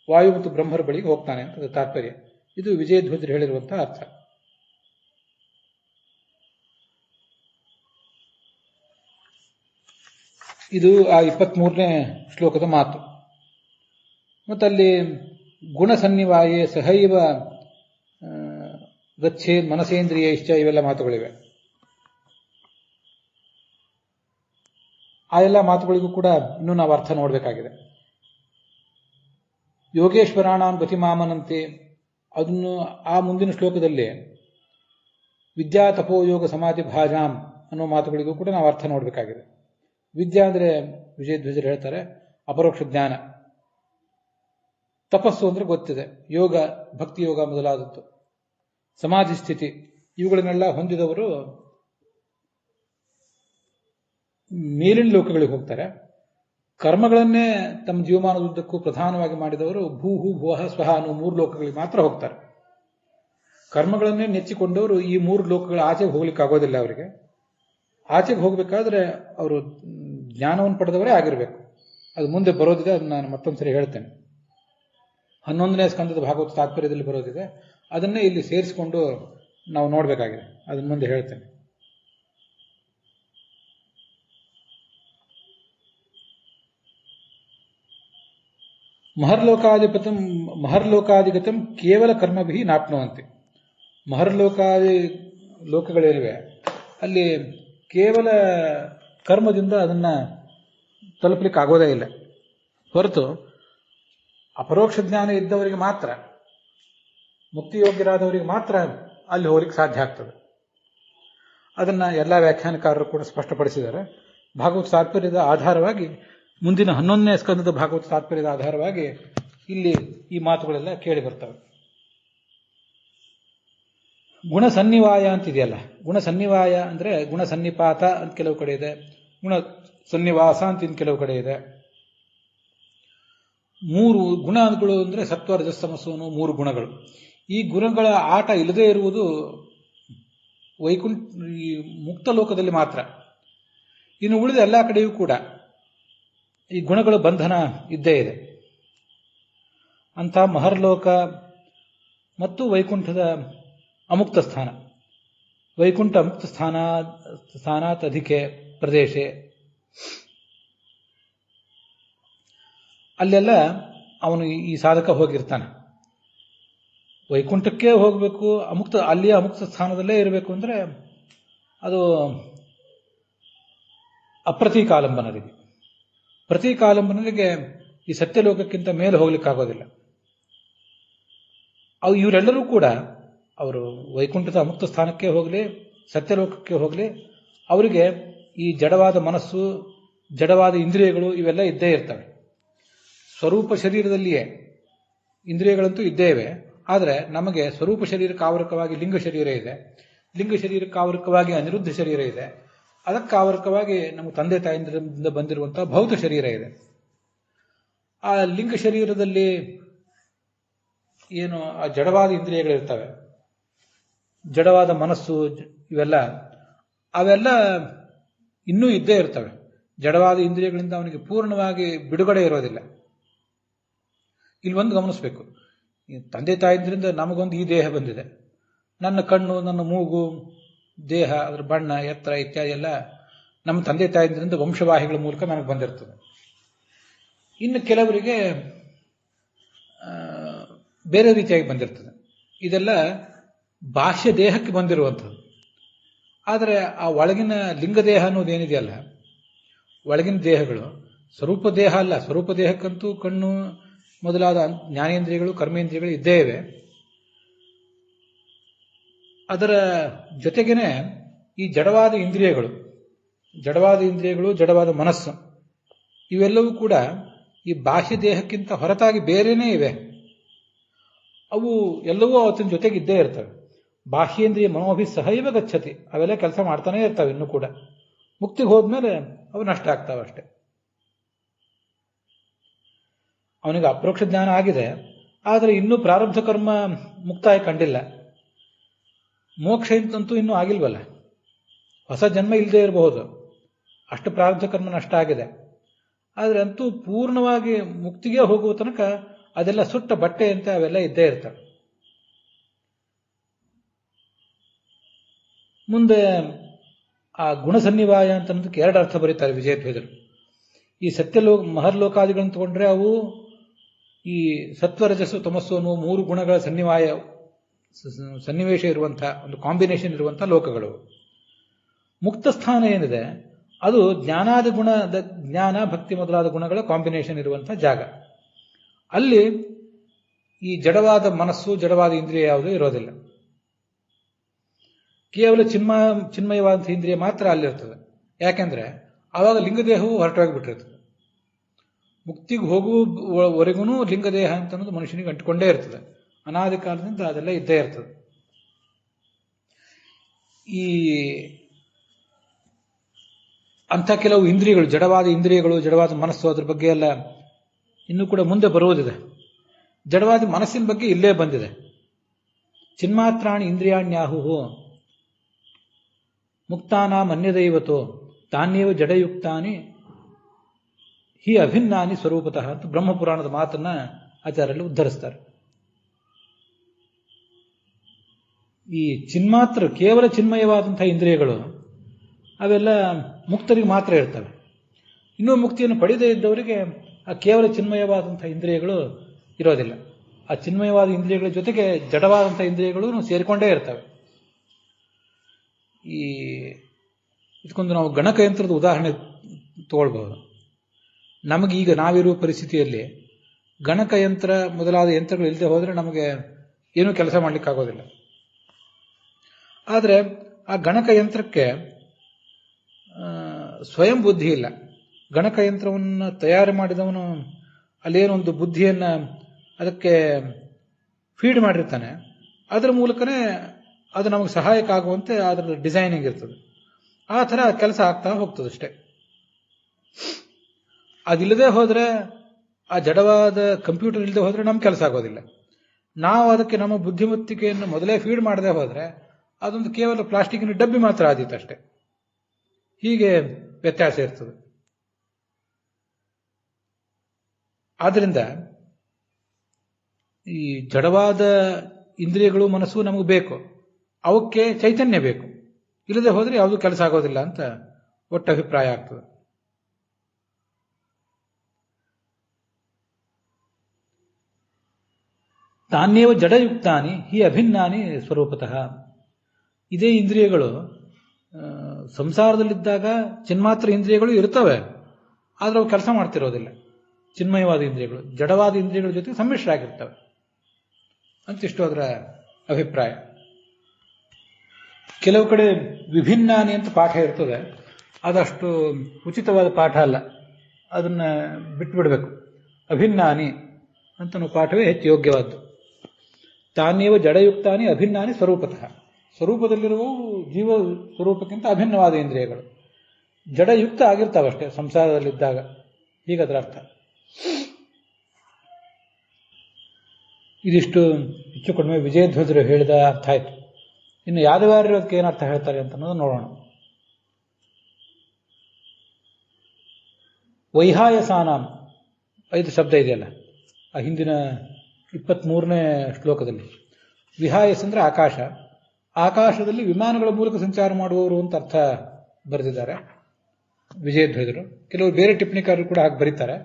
ವಾಯು ಮತ್ತು ಬ್ರಹ್ಮರ ಬಳಿಗೆ ಹೋಗ್ತಾನೆ ಅಂತ ತಾತ್ಪರ್ಯ. ಇದು ವಿಜಯಧ್ವಜರು ಹೇಳಿರುವಂತಹ ಅರ್ಥ. ಇದು ಆ 23ನೇ ಶ್ಲೋಕದ ಮಾತು. ಮತ್ತಲ್ಲಿ ಗುಣಸನ್ನಿವಾಯೇ ಸಹೈವ ಗಚ್ಚೇ ಮನಸೇಂದ್ರಿಯ ಇಷ್ಟ ಇವೆಲ್ಲ ಮಾತುಗಳಿವೆ. ಆ ಎಲ್ಲ ಮಾತುಗಳಿಗೂ ಕೂಡ ಇನ್ನೂ ನಾವು ಅರ್ಥ ನೋಡಬೇಕಾಗಿದೆ. ಯೋಗೇಶ್ವರಾಣಾಂ ಗತಿಮಾಮನಂತೆ ಅದನ್ನು ಆ ಮುಂದಿನ ಶ್ಲೋಕದಲ್ಲಿ ವಿದ್ಯಾ ತಪೋಯೋಗ ಸಮಾಧಿ ಭಾಜಾಂ ಅನ್ನೋ ಮಾತುಗಳಿಗೂ ಕೂಡ ನಾವು ಅರ್ಥ ನೋಡಬೇಕಾಗಿದೆ. ವಿದ್ಯಾ ಅಂದರೆ ವಿಜಯಧ್ವಜರು ಹೇಳ್ತಾರೆ ಅಪರೋಕ್ಷ ಜ್ಞಾನ. ತಪಸ್ಸು ಅಂದ್ರೆ ಗೊತ್ತಿದೆ, ಯೋಗ, ಭಕ್ತಿ ಯೋಗ ಮೊದಲಾದದ್ದು, ಸಮಾಧಿ ಸ್ಥಿತಿ, ಇವುಗಳನ್ನೆಲ್ಲ ಹೊಂದಿದವರು ಮೇಲಿನ ಲೋಕಗಳಿಗೆ ಹೋಗ್ತಾರೆ. ಕರ್ಮಗಳನ್ನೇ ತಮ್ಮ ಜೀವಮಾನದುದ್ದಕ್ಕೂ ಪ್ರಧಾನವಾಗಿ ಮಾಡಿದವರು ಭೂಹು ಭುವಃ ಸ್ವಹ ಅನ್ನೋ 3 ಲೋಕಗಳಿಗೆ ಮಾತ್ರ ಹೋಗ್ತಾರೆ. ಕರ್ಮಗಳನ್ನೇ ನೆಚ್ಚಿಕೊಂಡವರು ಈ 3 ಲೋಕಗಳ ಆಚೆಗೆ ಹೋಗ್ಲಿಕ್ಕೆ ಆಗೋದಿಲ್ಲ. ಅವರಿಗೆ ಆಚೆಗೆ ಹೋಗ್ಬೇಕಾದ್ರೆ ಅವರು ಜ್ಞಾನವನ್ನು ಪಡೆದವರೇ ಆಗಿರಬೇಕು. ಅದು ಮುಂದೆ ಬರೋದಿದೆ, ಅದನ್ನು ನಾನು ಮತ್ತೊಂದ್ಸರಿ ಹೇಳ್ತೇನೆ. 11ನೇ ಸ್ಕಂದದ ಭಾಗವತ ತಾತ್ಪರ್ಯದಲ್ಲಿ ಬರೋದಿದೆ, ಅದನ್ನೇ ಇಲ್ಲಿ ಸೇರಿಸಿಕೊಂಡು ನಾವು ನೋಡಬೇಕಾಗಿದೆ. ಅದನ್ನ ಮುಂದೆ ಹೇಳ್ತೇನೆ. ಮಹರ್ಲೋಕಾದಿಗತಂ ಕೇವಲ ಕರ್ಮಭಿ ನಾಪ್ನುವಂತೆ. ಮಹರ್ಲೋಕಾದಿ ಲೋಕಗಳಿವೆ, ಅಲ್ಲಿ ಕೇವಲ ಕರ್ಮದಿಂದ ಅದನ್ನ ತಲುಪಲಿಕ್ಕೆ ಆಗೋದೇ ಇಲ್ಲ. ಹೊರತು ಅಪರೋಕ್ಷ ಜ್ಞಾನ ಇದ್ದವರಿಗೆ ಮಾತ್ರ, ಮುಕ್ತಿಯೋಗ್ಯರಾದವರಿಗೆ ಮಾತ್ರ ಅಲ್ಲಿ ಹೋಗ್ಲಿಕ್ಕೆ ಸಾಧ್ಯ ಆಗ್ತದೆ. ಅದನ್ನ ಎಲ್ಲ ವ್ಯಾಖ್ಯಾನಕಾರರು ಕೂಡ ಸ್ಪಷ್ಟಪಡಿಸಿದ್ದಾರೆ. ಭಾಗವತ ತಾತ್ಪರ್ಯದ ಆಧಾರವಾಗಿ, ಮುಂದಿನ 11ನೇ ಸ್ಕಂದದ ಭಾಗವತ ತಾತ್ಪರ್ಯದ ಆಧಾರವಾಗಿ ಇಲ್ಲಿ ಈ ಮಾತುಗಳೆಲ್ಲ ಕೇಳಿ ಬರ್ತವೆ. ಗುಣ ಸನ್ನಿವಾಯ ಅಂತಿದೆಯಲ್ಲ, ಗುಣ ಸನ್ನಿವಾಯ ಅಂದ್ರೆ ಗುಣ ಸನ್ನಿಪಾತ ಅಂತ ಕೆಲವು ಕಡೆ ಇದೆ, ಗುಣ ಸನ್ನಿವಾಸ ಅಂತ ಇನ್ನು ಕೆಲವು ಕಡೆ ಇದೆ. 3 ಗುಣಗಳು ಅಂದ್ರೆ ಸತ್ವ ರಜಸ್ ತಮಸ್ಸು ಅನ್ನೋ 3 ಗುಣಗಳು. ಈ ಗುಣಗಳ ಆಟ ಇಲ್ಲದೇ ಇರುವುದು ಈ ಮುಕ್ತ ಲೋಕದಲ್ಲಿ ಮಾತ್ರ. ಇನ್ನು ಉಳಿದ ಎಲ್ಲ ಕಡೆಯೂ ಕೂಡ ಈ ಗುಣಗಳ ಬಂಧನ ಇದ್ದೇ ಇದೆ. ಅಂತ ಮಹರ್ಲೋಕ ಮತ್ತು ವೈಕುಂಠದ ಅಮುಕ್ತ ಸ್ಥಾನ, ವೈಕುಂಠ ಅಮುಕ್ತ ಸ್ಥಾನಾತ್ ಅಧಿಕೆ ಪ್ರದೇಶ, ಅಲ್ಲೆಲ್ಲ ಅವನು ಈ ಸಾಧಕ ಹೋಗಿರ್ತಾನೆ. ವೈಕುಂಠಕ್ಕೆ ಹೋಗಬೇಕು, ಅಲ್ಲಿಯ ಅಮುಕ್ತ ಸ್ಥಾನದಲ್ಲೇ ಇರಬೇಕು ಅಂದ್ರೆ ಅದು ಅಪ್ರತೀಕಾಲಂಬನರಿಗೆ. ಪ್ರತೀಕಾಲಂಬನರಿಗೆ ಈ ಸತ್ಯಲೋಕಕ್ಕಿಂತ ಮೇಲೆ ಹೋಗ್ಲಿಕ್ಕಾಗೋದಿಲ್ಲ. ಇವರೆಲ್ಲರೂ ಕೂಡ ಅವರು ವೈಕುಂಠದ ಅಮುಕ್ತ ಸ್ಥಾನಕ್ಕೆ ಹೋಗಲಿ, ಸತ್ಯಲೋಕಕ್ಕೆ ಹೋಗಲಿ, ಅವರಿಗೆ ಈ ಜಡವಾದ ಮನಸ್ಸು, ಜಡವಾದ ಇಂದ್ರಿಯಗಳು ಇವೆಲ್ಲ ಇದ್ದೇ ಇರ್ತವೆ. ಸ್ವರೂಪ ಶರೀರದಲ್ಲಿಯೇ ಇಂದ್ರಿಯಗಳಂತೂ ಇದ್ದೇ ಇವೆ. ಆದರೆ ನಮಗೆ ಸ್ವರೂಪ ಶರೀರಕ್ಕೆ ಆವರಕವಾಗಿ ಲಿಂಗ ಶರೀರ ಇದೆ, ಲಿಂಗ ಶರೀರಕ್ಕೆ ಆವರಕವಾಗಿ ಅನಿರುದ್ಧ ಶರೀರ ಇದೆ, ಅದಕ್ಕೆ ಆವರಕವಾಗಿ ನಮ್ಮ ತಂದೆ ತಾಯಿಂದ ಬಂದಿರುವಂತಹ ಭೌತ ಶರೀರ ಇದೆ. ಆ ಲಿಂಗ ಶರೀರದಲ್ಲಿ ಏನು ಆ ಜಡವಾದ ಇಂದ್ರಿಯಗಳಿರ್ತವೆ, ಜಡವಾದ ಮನಸ್ಸು ಅವೆಲ್ಲ ಇನ್ನೂ ಇದ್ದೇ ಇರ್ತವೆ. ಜಡವಾದ ಇಂದ್ರಿಯಗಳಿಂದ ಅವನಿಗೆ ಪೂರ್ಣವಾಗಿ ಬಿಡುಗಡೆ ಇರೋದಿಲ್ಲ. ಇಲ್ಲಿ ಒಂದು ಗಮನಿಸಬೇಕು, ತಂದೆ ತಾಯಿಂದ್ರಿಂದ ನಮಗೊಂದು ಈ ದೇಹ ಬಂದಿದೆ. ನನ್ನ ಕಣ್ಣು, ನನ್ನ ಮೂಗು, ದೇಹ, ಅದರ ಬಣ್ಣ, ಎತ್ತರ ಇತ್ಯಾದಿ ಎಲ್ಲ ನಮ್ಮ ತಂದೆ ತಾಯಿಂದ್ರಿಂದ ವಂಶವಾಹಿಗಳ ಮೂಲಕ ನನಗೆ ಬಂದಿರ್ತದೆ. ಇನ್ನು ಕೆಲವರಿಗೆ ಬೇರೆ ರೀತಿಯಾಗಿ ಬಂದಿರ್ತದೆ. ಇದೆಲ್ಲ ಬಾಹ್ಯ ದೇಹಕ್ಕೆ ಬಂದಿರುವಂಥದ್ದು. ಆದರೆ ಆ ಒಳಗಿನ ಲಿಂಗದೇಹ ಅನ್ನೋದೇನಿದೆಯಲ್ಲ, ಒಳಗಿನ ದೇಹಗಳು ಸ್ವರೂಪ ದೇಹ ಅಲ್ಲ. ಸ್ವರೂಪ ದೇಹಕ್ಕಂತೂ ಕಣ್ಣು ಮೊದಲಾದ ಜ್ಞಾನೇಂದ್ರಿಯಗಳು, ಕರ್ಮೇಂದ್ರಿಯಗಳು ಇದ್ದೇ ಇವೆ. ಅದರ ಜೊತೆಗೇನೆ ಈ ಜಡವಾದ ಇಂದ್ರಿಯಗಳು, ಜಡವಾದ ಮನಸ್ಸು, ಇವೆಲ್ಲವೂ ಕೂಡ ಈ ಬಾಹ್ಯ ದೇಹಕ್ಕಿಂತ ಹೊರತಾಗಿ ಬೇರೆನೇ ಇವೆ. ಅವು ಎಲ್ಲವೂ ಅವತ್ತಿನ ಜೊತೆಗೆ ಇದ್ದೇ ಇರ್ತವೆ. ಬಾಹ್ಯೇಂದ್ರಿಯ ಮನೋಭಿ ಸಹೈವ ಗಚ್ಚತಿ, ಅವೆಲ್ಲ ಕೆಲಸ ಮಾಡ್ತಾನೆ ಇರ್ತವೆ. ಇನ್ನೂ ಕೂಡ ಮುಕ್ತಿಗೆ ಹೋದ್ಮೇಲೆ ಅವು ನಷ್ಟ ಆಗ್ತವೆ ಅಷ್ಟೆ. ಅವನಿಗೆ ಅಪರೋಕ್ಷ ಜ್ಞಾನ ಆಗಿದೆ, ಆದರೆ ಇನ್ನೂ ಪ್ರಾರಬ್ಧ ಕರ್ಮ ಮುಕ್ತಾಯ ಕಂಡಿಲ್ಲ. ಮೋಕ್ಷ ಅಂತಂತೂ ಇನ್ನೂ ಆಗಿಲ್ವಲ್ಲ. ಹೊಸ ಜನ್ಮ ಇಲ್ಲದೆ ಇರಬಹುದು, ಅಷ್ಟು ಪ್ರಾರಬ್ಧ ಕರ್ಮ ನಷ್ಟ ಆಗಿದೆ. ಆದರೆ ಅಂತೂ ಪೂರ್ಣವಾಗಿ ಮುಕ್ತಿಗೆ ಹೋಗುವ ತನಕ ಅದೆಲ್ಲ ಸುಟ್ಟ ಬಟ್ಟೆಯಂತೆ ಅವೆಲ್ಲ ಇದ್ದೇ ಇರ್ತವೆ. ಮುಂದೆ ಆ ಗುಣಸನ್ನಿವಾಯ ಅಂತ ಅನ್ನೋದಕ್ಕೆ 2 ಅರ್ಥ ಬರೀತಾರೆ ವಿಜಯಧ್ವಜರು. ಈ ಮಹರ್ಲೋಕಾದಿಗಳನ್ನು ತಗೊಂಡ್ರೆ ಅವು ಈ ಸತ್ವರಜಸ್ಸು ತಮಸ್ಸು ಅನ್ನುವ 3 ಗುಣಗಳ ಸನ್ನಿವೇಶ ಇರುವಂತಹ ಒಂದು ಕಾಂಬಿನೇಷನ್ ಇರುವಂತಹ ಲೋಕಗಳು. ಮುಕ್ತ ಸ್ಥಾನ ಏನಿದೆ ಅದು ಜ್ಞಾನ, ಭಕ್ತಿ ಮೊದಲಾದ ಗುಣಗಳ ಕಾಂಬಿನೇಷನ್ ಇರುವಂತಹ ಜಾಗ. ಅಲ್ಲಿ ಈ ಜಡವಾದ ಮನಸ್ಸು, ಜಡವಾದ ಇಂದ್ರಿಯ ಯಾವುದೂ ಇರೋದಿಲ್ಲ. ಕೇವಲ ಚಿನ್ಮಯವಾದ ಇಂದ್ರಿಯ ಮಾತ್ರ ಅಲ್ಲಿರ್ತದೆ. ಯಾಕೆಂದ್ರೆ ಆವಾಗ ಲಿಂಗದೇಹವು ಹೊರಟೋಗಿಬಿಟ್ಟಿರ್ತದೆ. ಮುಕ್ತಿಗೆ ಹೋಗುವವರೆಗೂ ಲಿಂಗದೇಹ ಅಂತ ಅನ್ನೋದು ಮನುಷ್ಯನಿಗೆ ಅಂಟಿಕೊಂಡೇ ಇರ್ತದೆ. ಅನಾದಿ ಕಾಲದಿಂದ ಅದೆಲ್ಲ ಇದ್ದೇ ಇರ್ತದೆ. ಈ ಅಂಥ ಕೆಲವು ಇಂದ್ರಿಯಗಳು, ಜಡವಾದ ಇಂದ್ರಿಯಗಳು, ಜಡವಾದ ಮನಸ್ಸು, ಅದ್ರ ಬಗ್ಗೆ ಎಲ್ಲ ಇನ್ನೂ ಕೂಡ ಮುಂದೆ ಬರುವುದಿದೆ. ಜಡವಾದ ಮನಸ್ಸಿನ ಬಗ್ಗೆ ಇಲ್ಲೇ ಬಂದಿದೆ. ಚಿನ್ಮಾತ್ರಾಣಿ ಇಂದ್ರಿಯಾಣ್ಯಾಹು ಮುಕ್ತಾನಾಂ ಅನ್ಯದೈವತೋ ತಾನ್ಯೇವ ಜಡಯುಕ್ತಾನಿ ಹಿ ಅಭಿನ್ನಾನಿ ಸ್ವರೂಪತಃ ಅಂತ ಬ್ರಹ್ಮಪುರಾಣದ ಮಾತನ್ನ ಆಚಾರ್ಯರು ಉದ್ಧರಿಸ್ತಾರೆ. ಈ ಚಿನ್ಮಾತ್ರ ಕೇವಲ ಚಿನ್ಮಯವಾದಂತಹ ಇಂದ್ರಿಯಗಳು ಅವೆಲ್ಲ ಮುಕ್ತರಿಗೆ ಮಾತ್ರ ಇರ್ತವೆ. ಇನ್ನೂ ಮುಕ್ತಿಯನ್ನು ಪಡೆದೇ ಇದ್ದವರಿಗೆ ಆ ಕೇವಲ ಚಿನ್ಮಯವಾದಂತಹ ಇಂದ್ರಿಯಗಳು ಇರೋದಿಲ್ಲ. ಆ ಚಿನ್ಮಯವಾದ ಇಂದ್ರಿಯಗಳ ಜೊತೆಗೆ ಜಡವಾದಂತಹ ಇಂದ್ರಿಯಗಳು ಸೇರಿಕೊಂಡೇ ಇರ್ತವೆ. ಈ ಇದಕ್ಕೊಂದು ನಾವು ಗಣಕಯಂತ್ರದ ಉದಾಹರಣೆ ತಗೊಳ್ಬಹುದು. ನಮಗೀಗ ನಾವಿರುವ ಪರಿಸ್ಥಿತಿಯಲ್ಲಿ ಗಣಕಯಂತ್ರ ಮೊದಲಾದ ಯಂತ್ರಗಳು ಇಲ್ಲದೆ ಹೋದರೆ ನಮಗೆ ಏನೂ ಕೆಲಸ ಮಾಡಲಿಕ್ಕಾಗೋದಿಲ್ಲ. ಆದರೆ ಆ ಗಣಕಯಂತ್ರಕ್ಕೆ ಸ್ವಯಂ ಬುದ್ಧಿ ಇಲ್ಲ. ಗಣಕಯಂತ್ರವನ್ನು ತಯಾರು ಮಾಡಿದವನು ಅಲ್ಲೇನೊಂದು ಬುದ್ಧಿಯನ್ನು ಅದಕ್ಕೆ ಫೀಡ್ ಮಾಡಿರ್ತಾನೆ. ಅದರ ಮೂಲಕನೇ ಅದು ನಮಗೆ ಸಹಾಯಕ ಆಗುವಂತೆ ಅದರ ಡಿಸೈನಿಂಗ್ ಇರ್ತದೆ. ಆ ಥರ ಕೆಲಸ ಆಗ್ತಾ ಹೋಗ್ತದಷ್ಟೇ. ಅದಿಲ್ಲದೆ ಹೋದರೆ, ಆ ಜಡವಾದ ಕಂಪ್ಯೂಟರ್ ಇಲ್ಲದೆ ಹೋದರೆ ನಮ್ಗೆ ಕೆಲಸ ಆಗೋದಿಲ್ಲ. ನಾವು ಅದಕ್ಕೆ ನಮ್ಮ ಬುದ್ಧಿಮತ್ತಿಕೆಯನ್ನು ಮೊದಲೇ ಫೀಡ್ ಮಾಡದೆ ಹೋದರೆ ಅದೊಂದು ಕೇವಲ ಪ್ಲಾಸ್ಟಿಕ್ನ ಡಬ್ಬಿ ಮಾತ್ರ ಆದೀತಷ್ಟೇ. ಹೀಗೆ ವ್ಯತ್ಯಾಸ ಇರ್ತದೆ. ಆದ್ದರಿಂದ ಈ ಜಡವಾದ ಇಂದ್ರಿಯಗಳು, ಮನಸ್ಸು ನಮಗೆ ಬೇಕು. ಅವಕ್ಕೆ ಚೈತನ್ಯ ಬೇಕು. ಇಲ್ಲದೆ ಹೋದರೆ ಯಾವುದೂ ಕೆಲಸ ಆಗೋದಿಲ್ಲ ಅಂತ ಒಟ್ಟು ಅಭಿಪ್ರಾಯ ಆಗ್ತದೆ. ತಾನ್ಯೇವ ಜಡಯುಕ್ತಾನಿ ಹಿ ಅಭಿನ್ನಾನಿ ಸ್ವರೂಪತಃ. ಇದೇ ಇಂದ್ರಿಯಗಳು ಸಂಸಾರದಲ್ಲಿದ್ದಾಗ ಚಿನ್ಮಾತ್ರ ಇಂದ್ರಿಯಗಳು ಇರ್ತವೆ, ಆದರೆ ಅವು ಕೆಲಸ ಮಾಡ್ತಿರೋದಿಲ್ಲ. ಚಿನ್ಮಯವಾದ ಇಂದ್ರಿಯಗಳು ಜಡವಾದ ಇಂದ್ರಿಯಗಳ ಜೊತೆ ಸಮ್ಮಿಶ್ರ ಆಗಿರ್ತವೆ ಅಂತಿಷ್ಟು ಅದರ ಅಭಿಪ್ರಾಯ. ಕೆಲವು ಕಡೆ ವಿಭಿನ್ನಾನಿ ಅಂತ ಪಾಠ ಇರ್ತದೆ. ಅದಷ್ಟು ಉಚಿತವಾದ ಪಾಠ ಅಲ್ಲ, ಅದನ್ನು ಬಿಟ್ಟುಬಿಡಬೇಕು. ಅಭಿನ್ನಾನಿ ಅಂತ ಪಾಠವೇ ಹೆಚ್ಚು ಯೋಗ್ಯವಾದ್ದು. ತಾನೇವ ಜಡಯುಕ್ತಾನಿ ಅಭಿನ್ನಾನಿ ಸ್ವರೂಪತಃ. ಸ್ವರೂಪದಲ್ಲಿರುವ ಜೀವ ಸ್ವರೂಪಕ್ಕಿಂತ ಅಭಿನ್ನವಾದ ಇಂದ್ರಿಯಗಳು ಜಡಯುಕ್ತ ಆಗಿರ್ತಾವಷ್ಟೇ ಸಂಸಾರದಲ್ಲಿದ್ದಾಗ. ಹೀಗದರ ಅರ್ಥ. ಇದಿಷ್ಟು ಹೆಚ್ಚು ಕಡಿಮೆ ವಿಜಯಧ್ವಜರು ಹೇಳಿದ ಅರ್ಥ ಆಯಿತು. ಇನ್ನು ಯಾದವಾರ್ಯರು ಅದಕ್ಕೆ ಏನರ್ಥ ಹೇಳ್ತಾರೆ ಅಂತ ನೋಡೋಣ. ವೈಹಾಯಸಾನಾಂ 5 ಶಬ್ದ ಇದೆಯಲ್ಲ ಆ ಹಿಂದಿನ 23ನೇ ಶ್ಲೋಕದಲ್ಲಿ. ವಿಹಾಯಸ್ ಅಂದ್ರೆ ಆಕಾಶ. ಆಕಾಶದಲ್ಲಿ ವಿಮಾನಗಳ ಮೂಲಕ ಸಂಚಾರ ಮಾಡುವವರು ಅಂತ ಅರ್ಥ ಬರೆದಿದ್ದಾರೆ ವಿಜಯಧ್ವಜರು. ಕೆಲವರು ಬೇರೆ ಟಿಪ್ಪಣಿಕಾರರು ಕೂಡ ಹಾಗೆ ಬರೀತಾರೆ.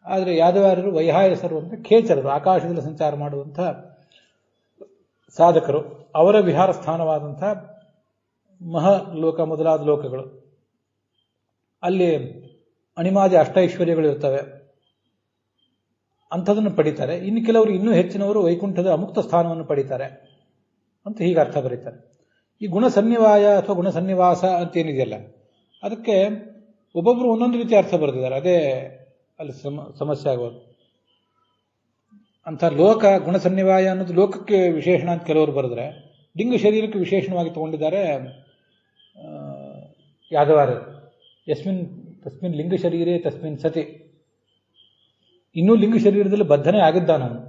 ಆದರೆ ಯಾದವಾರ್ಯರು ವೈಹಾಯಸರು ಅಂದರೆ ಖೇಚರರು, ಆಕಾಶದಲ್ಲಿ ಸಂಚಾರ ಮಾಡುವಂಥ ಸಾಧಕರು. ಅವರ ವಿಹಾರ ಸ್ಥಾನವಾದಂಥ ಮಹಾಲೋಕ ಮೊದಲಾದ ಲೋಕಗಳು, ಅಲ್ಲಿ ಅಣಿಮಾದಿ ಅಷ್ಟೈಶ್ವರ್ಯಗಳು ಇರ್ತವೆ, ಅಂಥದನ್ನು ಪಡಿತಾರೆ. ಇನ್ನು ಕೆಲವರು ಇನ್ನೂ ಹೆಚ್ಚಿನವರು ವೈಕುಂಠದ ಅಮುಕ್ತ ಸ್ಥಾನವನ್ನು ಪಡಿತಾರೆ ಅಂತ ಹೀಗೆ ಅರ್ಥ ಬರೀತಾರೆ. ಈ ಗುಣಸನ್ನಿವಾಯ ಅಥವಾ ಗುಣಸನ್ನಿವಾಸ ಅಂತೇನಿದೆಯಲ್ಲ, ಅದಕ್ಕೆ ಒಬ್ಬೊಬ್ಬರು ಒಂದೊಂದು ರೀತಿ ಅರ್ಥ ಬರೆದಿದ್ದಾರೆ. ಅದೇ ಅಲ್ಲಿ ಸಮಸ್ಯೆ ಆಗೋದು. ಅಂಥ ಲೋಕ ಗುಣಸನ್ನಿವಾಯ ಅನ್ನೋದು ಲೋಕಕ್ಕೆ ವಿಶೇಷಣ ಅಂತ ಕೆಲವರು ಬರೆದ್ರೆ, ಲಿಂಗ ಶರೀರಕ್ಕೆ ವಿಶೇಷಣವಾಗಿ ತಗೊಂಡಿದ್ದಾರೆ ಯಾದವಾರ್ಯರು. ತಸ್ಮಿನ್ ಲಿಂಗ ಶರೀರೇ ತಸ್ಮಿನ್ ಸತಿ. ಇನ್ನೂ ಲಿಂಗ ಶರೀರದಲ್ಲಿ ಬದ್ಧನೇ ಆಗಿದ್ದಾನವನು.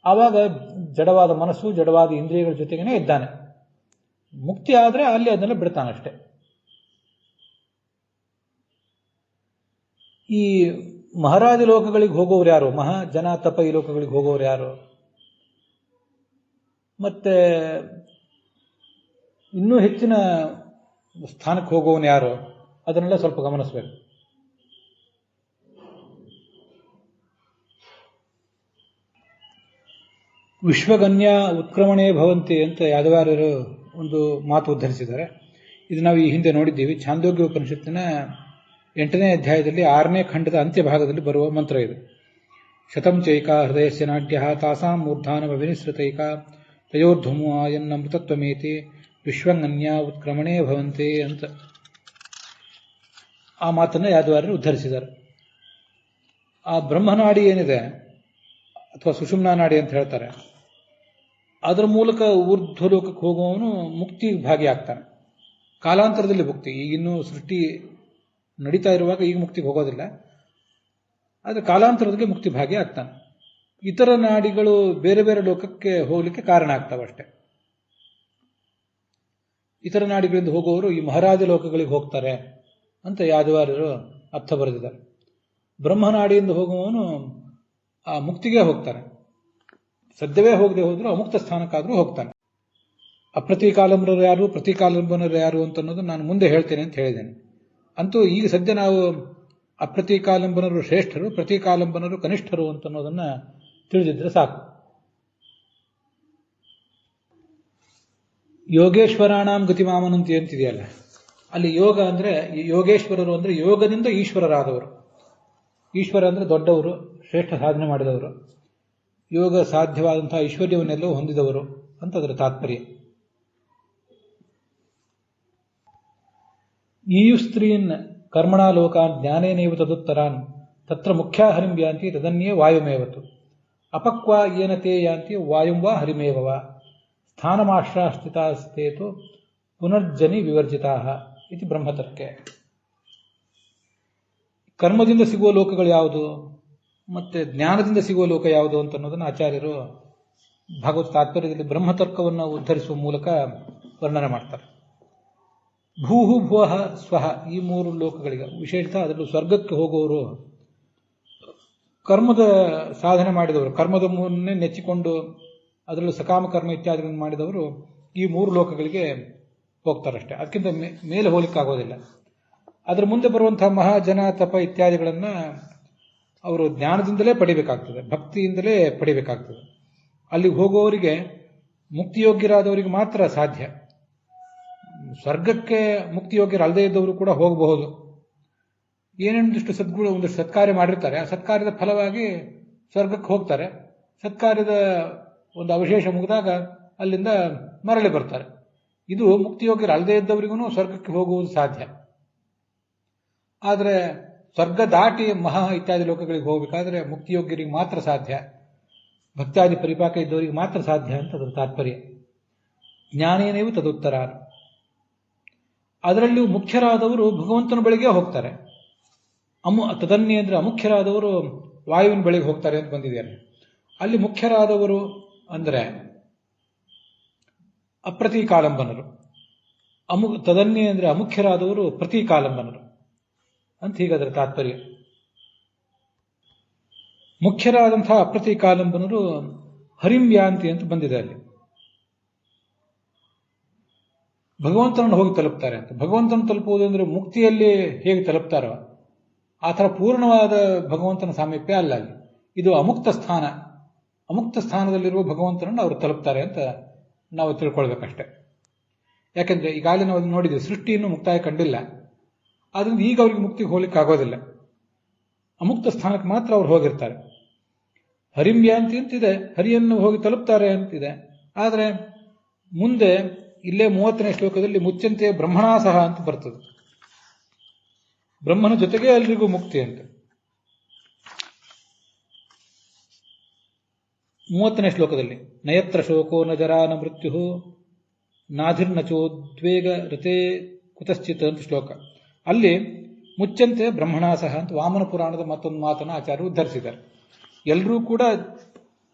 ಆವಾಗ ಜಡವಾದ ಮನಸ್ಸು, ಜಡವಾದ ಇಂದ್ರಿಯಗಳ ಜೊತೆಗೇನೆ ಇದ್ದಾನೆ. ಮುಕ್ತಿ ಆದರೆ ಅಲ್ಲಿ ಅದನ್ನೆಲ್ಲ ಬಿಡ್ತಾನಷ್ಟೆ. ಈ ಮಹಾರಾಜ ಲೋಕಗಳಿಗೆ ಹೋಗೋರು ಯಾರು? ಜನ ತಪ ಈ ಲೋಕಗಳಿಗೆ ಹೋಗೋರು ಯಾರು? ಮತ್ತೆ ಇನ್ನೂ ಹೆಚ್ಚಿನ ಸ್ಥಾನಕ್ಕೆ ಹೋಗೋವನು ಯಾರು? ಅದನ್ನೆಲ್ಲ ಸ್ವಲ್ಪ ಗಮನಿಸಬೇಕು. ವಿಶ್ವಗನ್ಯ ಉತ್ಕ್ರಮಣೇ ಭವಂತಿ ಅಂತ ಯಾದವಾರ್ಯರು ಒಂದು ಮಾತು ಉದ್ಧರಿಸಿದ್ದಾರೆ. ಇದು ನಾವು ಈ ಹಿಂದೆ ನೋಡಿದ್ದೀವಿ. ಛಾಂದೋಗ್ಯ ಉಪನಿಷತ್ತಿನ 8ನೇ ಅಧ್ಯಾಯದಲ್ಲಿ 6ನೇ ಖಂಡದ ಅಂತ್ಯಭಾಗದಲ್ಲಿ ಬರುವ ಮಂತ್ರ ಇದು. ಶತಂ ಚೈಕಾ ಹೃದಯಸ್ಯ ನಾಟ್ಯ ತಾಸಾಂ ಮೂರ್ಧಾನಮ ವಿನಿಸೃತೈಕಾ ತಯೋರ್ಧುಮು ಆಯನ್ನಮೃತತ್ವಮೇತಿ ವಿಶ್ವಗನ್ಯ ಉತ್ಕ್ರಮಣೇ ಭವಂತಿ ಅಂತ. ಆ ಮಾತನ್ನು ಯಾದವಾರ್ಯರು ಉದ್ಧರಿಸಿದ್ದಾರೆ. ಆ ಬ್ರಹ್ಮನಾಡಿ ಏನಿದೆ ಅಥವಾ ಸುಷುಮ್ನಾ ನಾಡಿ ಅಂತ ಹೇಳ್ತಾರೆ, ಅದರ ಮೂಲಕ ಊರ್ಧ್ವಲೋಕಕ್ಕೆ ಹೋಗುವವನು ಮುಕ್ತಿ ಭಾಗಿಯಾಗ್ತಾನೆ. ಕಾಲಾಂತರದಲ್ಲಿ ಮುಕ್ತಿ, ಈಗಿನ್ನೂ ಸೃಷ್ಟಿ ನಡೀತಾ ಇರುವಾಗ ಈಗ ಮುಕ್ತಿಗೆ ಹೋಗೋದಿಲ್ಲ, ಆದರೆ ಕಾಲಾಂತರದಲ್ಲಿ ಮುಕ್ತಿ ಭಾಗಿ ಆಗ್ತಾನೆ. ಇತರ ನಾಡಿಗಳು ಬೇರೆ ಬೇರೆ ಲೋಕಕ್ಕೆ ಹೋಗ್ಲಿಕ್ಕೆ ಕಾರಣ ಆಗ್ತಾವಷ್ಟೆ. ಇತರ ನಾಡಿಗಳಿಂದ ಹೋಗುವವರು ಈ ಮಹಾರಾಜ ಲೋಕಗಳಿಗೆ ಹೋಗ್ತಾರೆ ಅಂತ ಯಾದವಾರ್ಯರು ಅರ್ಥ ಬರೆದಿದ್ದಾರೆ. ಬ್ರಹ್ಮನಾಡಿಯಿಂದ ಹೋಗುವವನು ಆ ಮುಕ್ತಿಗೆ ಹೋಗ್ತಾನೆ, ಸದ್ಯವೇ ಹೋಗದೆ ಹೋದ್ರು ಅಮುಕ್ತ ಸ್ಥಾನಕ್ಕಾದ್ರೂ ಹೋಗ್ತಾನೆ. ಅಪ್ರತಿಕಾಲಂಬನರು ಯಾರು, ಪ್ರತಿಕಾಲಂಬನರು ಯಾರು ಅಂತ ಅನ್ನೋದು ನಾನು ಮುಂದೆ ಹೇಳ್ತೇನೆ ಅಂತ ಹೇಳಿದ್ದೇನೆ. ಅಂತೂ ಈಗ ಸದ್ಯ ನಾವು ಅಪ್ರತಿಕಾಲಂಬನರು ಶ್ರೇಷ್ಠರು, ಪ್ರತಿಕಾಲಂಬನರು ಕನಿಷ್ಠರು ಅಂತ ಅನ್ನೋದನ್ನ ತಿಳಿದಿದ್ರೆ ಸಾಕು. ಯೋಗೇಶ್ವರಾಣಾಂ ಗತಿಮಾಮನಂತಿ ಅಂತಿದೆಯಲ್ಲ, ಅಲ್ಲಿ ಯೋಗ ಅಂದ್ರೆ ಯೋಗೇಶ್ವರರು ಅಂದ್ರೆ ಯೋಗದಿಂದ ಈಶ್ವರರಾದವರು. ಈಶ್ವರ ಅಂದ್ರೆ ದೊಡ್ಡವರು, ಶ್ರೇಷ್ಠ ಸಾಧನೆ ಮಾಡಿದವರು, ಯೋಗ ಸಾಧ್ಯವಾದಂತಹ ಐಶ್ವರ್ಯವನ್ನೆಲ್ಲವೂ ಹೊಂದಿದವರು ಅಂತ ಅದರ ತಾತ್ಪರ್ಯ. ಈಯು ಸ್ತ್ರೀನ್ ಕರ್ಮಣಾ ಲೋಕಾನ್ ಜ್ಞಾನೇನೈವ ತದುತ್ತರಾನ್ ತತ್ರ ಮುಖ್ಯಾ ಹರಿಂ ಯಾಂತಿ ತದನ್ಯೇ ವಾಯುಮೇವತು ಅಪಕ್ವಾ ಯೇನ ತೇ ಯಾಂತಿ ವಾಯುಂ ವಾ ಹರಿಮೇವ ಸ್ಥಾನಮಾಶ್ರಾಸ್ಥಿತಾಸ್ತೇತು ಪುನರ್ಜನಿ ವಿವರ್ಜಿತಾಃ ಇತಿ ಬ್ರಹ್ಮತರ್ಕೆ. ಕರ್ಮದಿಂದ ಸಿಗುವ ಲೋಕಗಳು ಯಾವುದು ಮತ್ತೆ ಜ್ಞಾನದಿಂದ ಸಿಗುವ ಲೋಕ ಯಾವುದು ಅಂತ ಅನ್ನೋದನ್ನು ಆಚಾರ್ಯರು ಭಾಗವತ ತಾತ್ಪರ್ಯದಲ್ಲಿ ಬ್ರಹ್ಮತರ್ಕವನ್ನು ಉದ್ಧರಿಸುವ ಮೂಲಕ ವರ್ಣನೆ ಮಾಡ್ತಾರೆ. ಭೂಹು ಭುವಃ ಸ್ವಹ ಈ ಮೂರು ಲೋಕಗಳಿಗೆ ವಿಶೇಷತಃ ಅದರಲ್ಲೂ ಸ್ವರ್ಗಕ್ಕೆ ಹೋಗುವವರು ಕರ್ಮದ ಸಾಧನೆ ಮಾಡಿದವರು, ಕರ್ಮದ ಮುನ್ನೇ ನೆಚ್ಚಿಕೊಂಡು ಅದರಲ್ಲೂ ಸಕಾಮ ಕರ್ಮ ಇತ್ಯಾದಿಗಳನ್ನು ಮಾಡಿದವರು ಈ ಮೂರು ಲೋಕಗಳಿಗೆ ಹೋಗ್ತಾರಷ್ಟೇ. ಅದಕ್ಕಿಂತ ಮೇಲೆ ಹೋಗ್ಲಿಕ್ಕಾಗೋದಿಲ್ಲ. ಅದರ ಮುಂದೆ ಬರುವಂತಹ ಮಹಾಜನ ತಪ ಇತ್ಯಾದಿಗಳನ್ನು ಅವರು ಜ್ಞಾನದಿಂದಲೇ ಪಡಿಬೇಕಾಗ್ತದೆ, ಭಕ್ತಿಯಿಂದಲೇ ಪಡಿಬೇಕಾಗ್ತದೆ. ಅಲ್ಲಿಗೆ ಹೋಗುವವರಿಗೆ ಮುಕ್ತಿಯೋಗ್ಯರಾದವರಿಗೆ ಮಾತ್ರ ಸಾಧ್ಯ. ಸ್ವರ್ಗಕ್ಕೆ ಮುಕ್ತಿಯೋಗ್ಯರಲ್ಲದೆ ಇದ್ದವರು ಕೂಡ ಹೋಗಬಹುದು. ಏನೇನೊಂದಿಷ್ಟು ಸದ್ಗುಣ, ಒಂದಿಷ್ಟು ಸತ್ಕಾರ್ಯ ಮಾಡಿರ್ತಾರೆ, ಆ ಸತ್ಕಾರ್ಯದ ಫಲವಾಗಿ ಸ್ವರ್ಗಕ್ಕೆ ಹೋಗ್ತಾರೆ. ಸತ್ಕಾರ್ಯದ ಒಂದು ಅವಶೇಷ ಮುಗಿದಾಗ ಅಲ್ಲಿಂದ ಮರಳಿ ಬರ್ತಾರೆ. ಇದು ಮುಕ್ತಿಯೋಗ್ಯರಲ್ಲದೆ ಇದ್ದವರಿಗೂ ಸ್ವರ್ಗಕ್ಕೆ ಹೋಗುವುದು ಸಾಧ್ಯ. ಆದರೆ ಸ್ವರ್ಗ ದಾಟಿ ಮಹಾ ಇತ್ಯಾದಿ ಲೋಕಗಳಿಗೆ ಹೋಗಬೇಕಾದ್ರೆ ಮುಕ್ತಿಯೋಗ್ಯರಿಗೆ ಮಾತ್ರ ಸಾಧ್ಯ, ಭಕ್ತಾದಿ ಪರಿಪಾಕ ಇದ್ದವರಿಗೆ ಮಾತ್ರ ಸಾಧ್ಯ ಅಂತ ಅದರ ತಾತ್ಪರ್ಯ. ಜ್ಞಾನೇನೇವು ತದುತ್ತರ. ಅದರಲ್ಲಿಯೂ ಮುಖ್ಯರಾದವರು ಭಗವಂತನ ಬಳಿಗೆ ಹೋಗ್ತಾರೆ. ತದನ್ನೇ ಅಂದ್ರೆ ಅಮುಖ್ಯರಾದವರು ವಾಯುವಿನ ಬಳಿಗೆ ಹೋಗ್ತಾರೆ ಅಂತ ಬಂದಿದ್ದಾರೆ. ಅಲ್ಲಿ ಮುಖ್ಯರಾದವರು ಅಂದರೆ ಅಪ್ರತಿಕಾಲಂಬನರು, ತದನ್ನೇ ಅಂದ್ರೆ ಅಮುಖ್ಯರಾದವರು ಪ್ರತಿಕಾಲಂಬನರು ಅಂತ ಹೀಗದರ ತಾತ್ಪರ್ಯ. ಮುಖ್ಯರಾದಂತಹ ಅಪ್ರತಿಕಾಲಂಬನರು ಹರಿಂವ್ಯಾಂತಿ ಅಂತ ಬಂದಿದೆ. ಅಲ್ಲಿ ಭಗವಂತನನ್ನು ಹೋಗಿ ತಲುಪ್ತಾರೆ ಅಂತ. ಭಗವಂತನ ತಲುಪುವುದು ಅಂದರೆ ಮುಕ್ತಿಯಲ್ಲಿ ಹೇಗೆ ತಲುಪ್ತಾರೋ ಆ ಥರ ಪೂರ್ಣವಾದ ಭಗವಂತನ ಸಾಮೀಪ್ಯ ಅಲ್ಲ ಅಲ್ಲಿ. ಇದು ಅಮುಕ್ತ ಸ್ಥಾನ, ಅಮುಕ್ತ ಸ್ಥಾನದಲ್ಲಿರುವ ಭಗವಂತನನ್ನು ಅವರು ತಲುಪ್ತಾರೆ ಅಂತ ನಾವು ತಿಳ್ಕೊಳ್ಬೇಕಷ್ಟೆ. ಯಾಕೆಂದ್ರೆ ಈಗಾಗಲೇ ನಾವು ನೋಡಿದ್ವಿ, ಸೃಷ್ಟಿಯನ್ನು ಮುಕ್ತಾಯ ಕಂಡಿಲ್ಲ, ಆದ್ರಿಂದ ಈಗ ಅವರಿಗೆ ಮುಕ್ತಿಗೆ ಹೋಗ್ಲಿಕ್ಕೆ ಆಗೋದಿಲ್ಲ. ಅಮುಕ್ತ ಸ್ಥಾನಕ್ಕೆ ಮಾತ್ರ ಅವ್ರು ಹೋಗಿರ್ತಾರೆ. ಹರಿಂವ್ಯಾಂತಿ ಅಂತಿದೆ, ಹರಿಯನ್ನು ಹೋಗಿ ತಲುಪ್ತಾರೆ ಅಂತಿದೆ. ಆದರೆ ಮುಂದೆ ಇಲ್ಲೇ 30ನೇ ಶ್ಲೋಕದಲ್ಲಿ ಮುಚ್ಚಂತೆ ಬ್ರಹ್ಮಣಾಸಹ ಅಂತ ಬರ್ತದೆ. ಬ್ರಹ್ಮನ ಜೊತೆಗೆ ಎಲ್ರಿಗೂ ಮುಕ್ತಿ ಅಂತ. 30ನೇ ಶ್ಲೋಕದಲ್ಲಿ ನಯತ್ರ ಶೋಕೋ ನ ಜರಾ ನ ಮೃತ್ಯು ನಾಧಿರ್ನ ಚೋದ್ವೇಗ ರತೆ ಕುತಶ್ಚಿತ್ ಅಂತ ಶ್ಲೋಕ. ಅಲ್ಲಿ ಮುಚ್ಚಂತೆ ಬ್ರಹ್ಮಣಾಸಹ ಅಂತ ವಾಮನ ಪುರಾಣದ ಮತ್ತೊಂದು ಮಾತನ್ನು ಆಚಾರ್ಯರು ಉದ್ಧರಿಸಿದ್ದಾರೆ. ಎಲ್ಲರೂ ಕೂಡ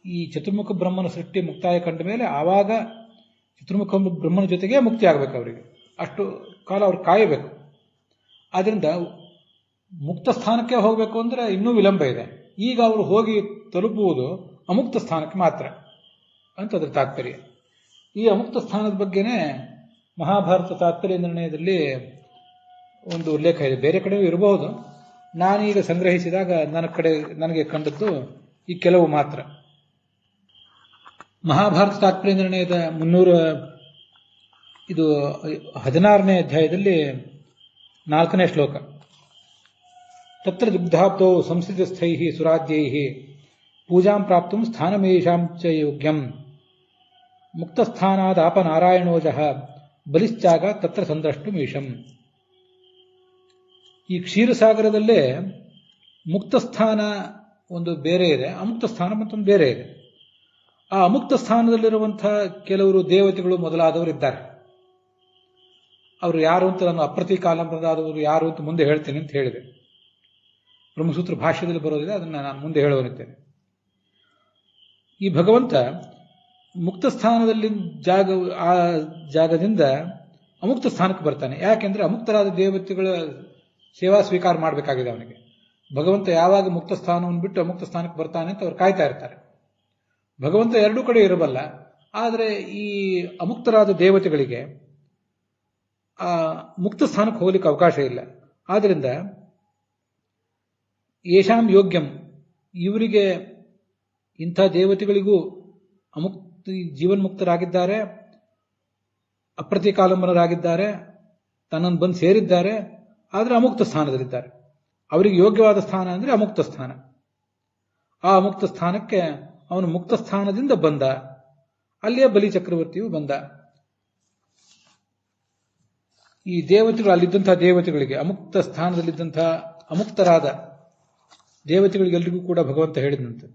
ಈ ಚತುರ್ಮುಖ ಬ್ರಹ್ಮನ ಸೃಷ್ಟಿ ಮುಕ್ತಾಯ ಕಂಡ ಮೇಲೆ ಆವಾಗ ಚತುರ್ಮುಖ ಬ್ರಹ್ಮನ ಜೊತೆಗೆ ಮುಕ್ತಿ ಆಗಬೇಕು. ಅವರಿಗೆ ಅಷ್ಟು ಕಾಲ ಅವ್ರು ಕಾಯಬೇಕು. ಆದ್ರಿಂದ ಮುಕ್ತ ಸ್ಥಾನಕ್ಕೆ ಹೋಗಬೇಕು ಅಂದ್ರೆ ಇನ್ನೂ ವಿಳಂಬ ಇದೆ. ಈಗ ಅವರು ಹೋಗಿ ತಲುಪುವುದು ಅಮುಕ್ತ ಸ್ಥಾನಕ್ಕೆ ಮಾತ್ರ ಅಂತ ಅದರ ತಾತ್ಪರ್ಯ. ಈ ಅಮುಕ್ತ ಸ್ಥಾನದ ಬಗ್ಗೆನೇ ಮಹಾಭಾರತ ತಾತ್ಪರ್ಯ ನಿರ್ಣಯದಲ್ಲಿ ಒಂದು ಉಲ್ಲೇಖ ಇದೆ. ಬೇರೆ ಕಡೆಯೂ ಇರಬಹುದು, ನಾನೀಗ ಸಂಗ್ರಹಿಸಿದಾಗ ನನಗೆ ಕಂಡದ್ದು ಈ ಕೆಲವು ಮಾತ್ರ. ಮಹಾಭಾರತ ತಾತ್ಪರ್ಯ ನಿರ್ಣಯದ 16ನೇ ಅಧ್ಯಾಯದಲ್ಲಿ 4ನೇ ಶ್ಲೋಕ. ತತ್ರ ದುಗ್ಧಾಪ್ತೋ ಸಂಸ್ಥಿತಸ್ಥೈ ಸುರಾಜ್ಯೈ ಪೂಜಾಂ ಪ್ರಾಪ್ತು ಸ್ಥಾನಮೇಷಾಂ ಚ ಯೋಗ್ಯಂ ಮುಕ್ತಸ್ಥಾನಾದಾಪ ನಾರಾಯಣೋಜಃ ಬಲಿಶ್ಚಾಗ ತತ್ರ ಸಂದ್ರಷ್ಟು ಮೀಶಂ. ಈ ಕ್ಷೀರಸಾಗರದಲ್ಲೇ ಮುಕ್ತ ಸ್ಥಾನ ಒಂದು ಬೇರೆ ಇದೆ, ಅಮುಕ್ತ ಸ್ಥಾನ ಮತ್ತೊಂದು ಬೇರೆ ಇದೆ. ಆ ಅಮುಕ್ತ ಸ್ಥಾನದಲ್ಲಿರುವಂತಹ ಕೆಲವರು ದೇವತೆಗಳು ಮೊದಲಾದವರು ಇದ್ದಾರೆ. ಅವರು ಯಾರು ಅಂತ ನಾನು ಅಪ್ರತೀಕಾಲಂಬರಾದವರು ಯಾರು ಅಂತ ಮುಂದೆ ಹೇಳ್ತೇನೆ ಅಂತ ಹೇಳಿದೆ. ಬ್ರಹ್ಮಸೂತ್ರ ಭಾಷ್ಯದಲ್ಲಿ ಬರೋದಿದೆ, ಅದನ್ನು ನಾನು ಮುಂದೆ ಹೇಳುವನಿದ್ದೇನೆ. ಈ ಭಗವಂತ ಮುಕ್ತ ಸ್ಥಾನದಲ್ಲಿ ಆ ಜಾಗದಿಂದ ಅಮುಕ್ತ ಸ್ಥಾನಕ್ಕೆ ಬರ್ತಾನೆ. ಯಾಕೆಂದ್ರೆ ಅಮುಕ್ತರಾದ ದೇವತೆಗಳ ಸೇವಾ ಸ್ವೀಕಾರ ಮಾಡಬೇಕಾಗಿದೆ ಅವನಿಗೆ. ಭಗವಂತ ಯಾವಾಗ ಮುಕ್ತ ಸ್ಥಾನವನ್ನು ಬಿಟ್ಟು ಅಮುಕ್ತ ಸ್ಥಾನಕ್ಕೆ ಬರ್ತಾನೆ ಅಂತ ಅವ್ರು ಕಾಯ್ತಾ ಇರ್ತಾರೆ. ಭಗವಂತ ಎರಡೂ ಕಡೆ ಇರಬಲ್ಲ, ಆದರೆ ಈ ಅಮುಕ್ತರಾದ ದೇವತೆಗಳಿಗೆ ಆ ಮುಕ್ತ ಸ್ಥಾನಕ್ಕೆ ಹೋಗ್ಲಿಕ್ಕೆ ಅವಕಾಶ ಇಲ್ಲ. ಆದ್ರಿಂದ ಯೇಷಾಂ ಯೋಗ್ಯಂ, ಇವರಿಗೆ ಇಂಥ ದೇವತೆಗಳಿಗೂ ಜೀವನ್ಮುಕ್ತರಾಗಿದ್ದಾರೆ, ಅಪ್ರತೀಕಾಲಂಬನರಾಗಿದ್ದಾರೆ, ತನ್ನನ್ನು ಬಂದು ಸೇರಿದ್ದಾರೆ, ಆದರೆ ಅಮುಕ್ತ ಸ್ಥಾನದಲ್ಲಿದ್ದಾರೆ. ಅವರಿಗೆ ಯೋಗ್ಯವಾದ ಸ್ಥಾನ ಅಂದರೆ ಅಮುಕ್ತ ಸ್ಥಾನ. ಆ ಅಮುಕ್ತ ಸ್ಥಾನಕ್ಕೆ ಅವನು ಮುಕ್ತ ಸ್ಥಾನದಿಂದ ಬಂದ. ಅಲ್ಲಿಯೇ ಬಲಿ ಚಕ್ರವರ್ತಿಯು ಬಂದ. ಈ ದೇವತೆಗಳು, ಅಲ್ಲಿದ್ದಂತಹ ದೇವತೆಗಳಿಗೆ, ಅಮುಕ್ತ ಸ್ಥಾನದಲ್ಲಿದ್ದಂತಹ ಅಮುಕ್ತರಾದ ದೇವತೆಗಳಿಗೆಲ್ಲರಿಗೂ ಕೂಡ ಭಗವಂತ ಹೇಳಿದಂತೆ,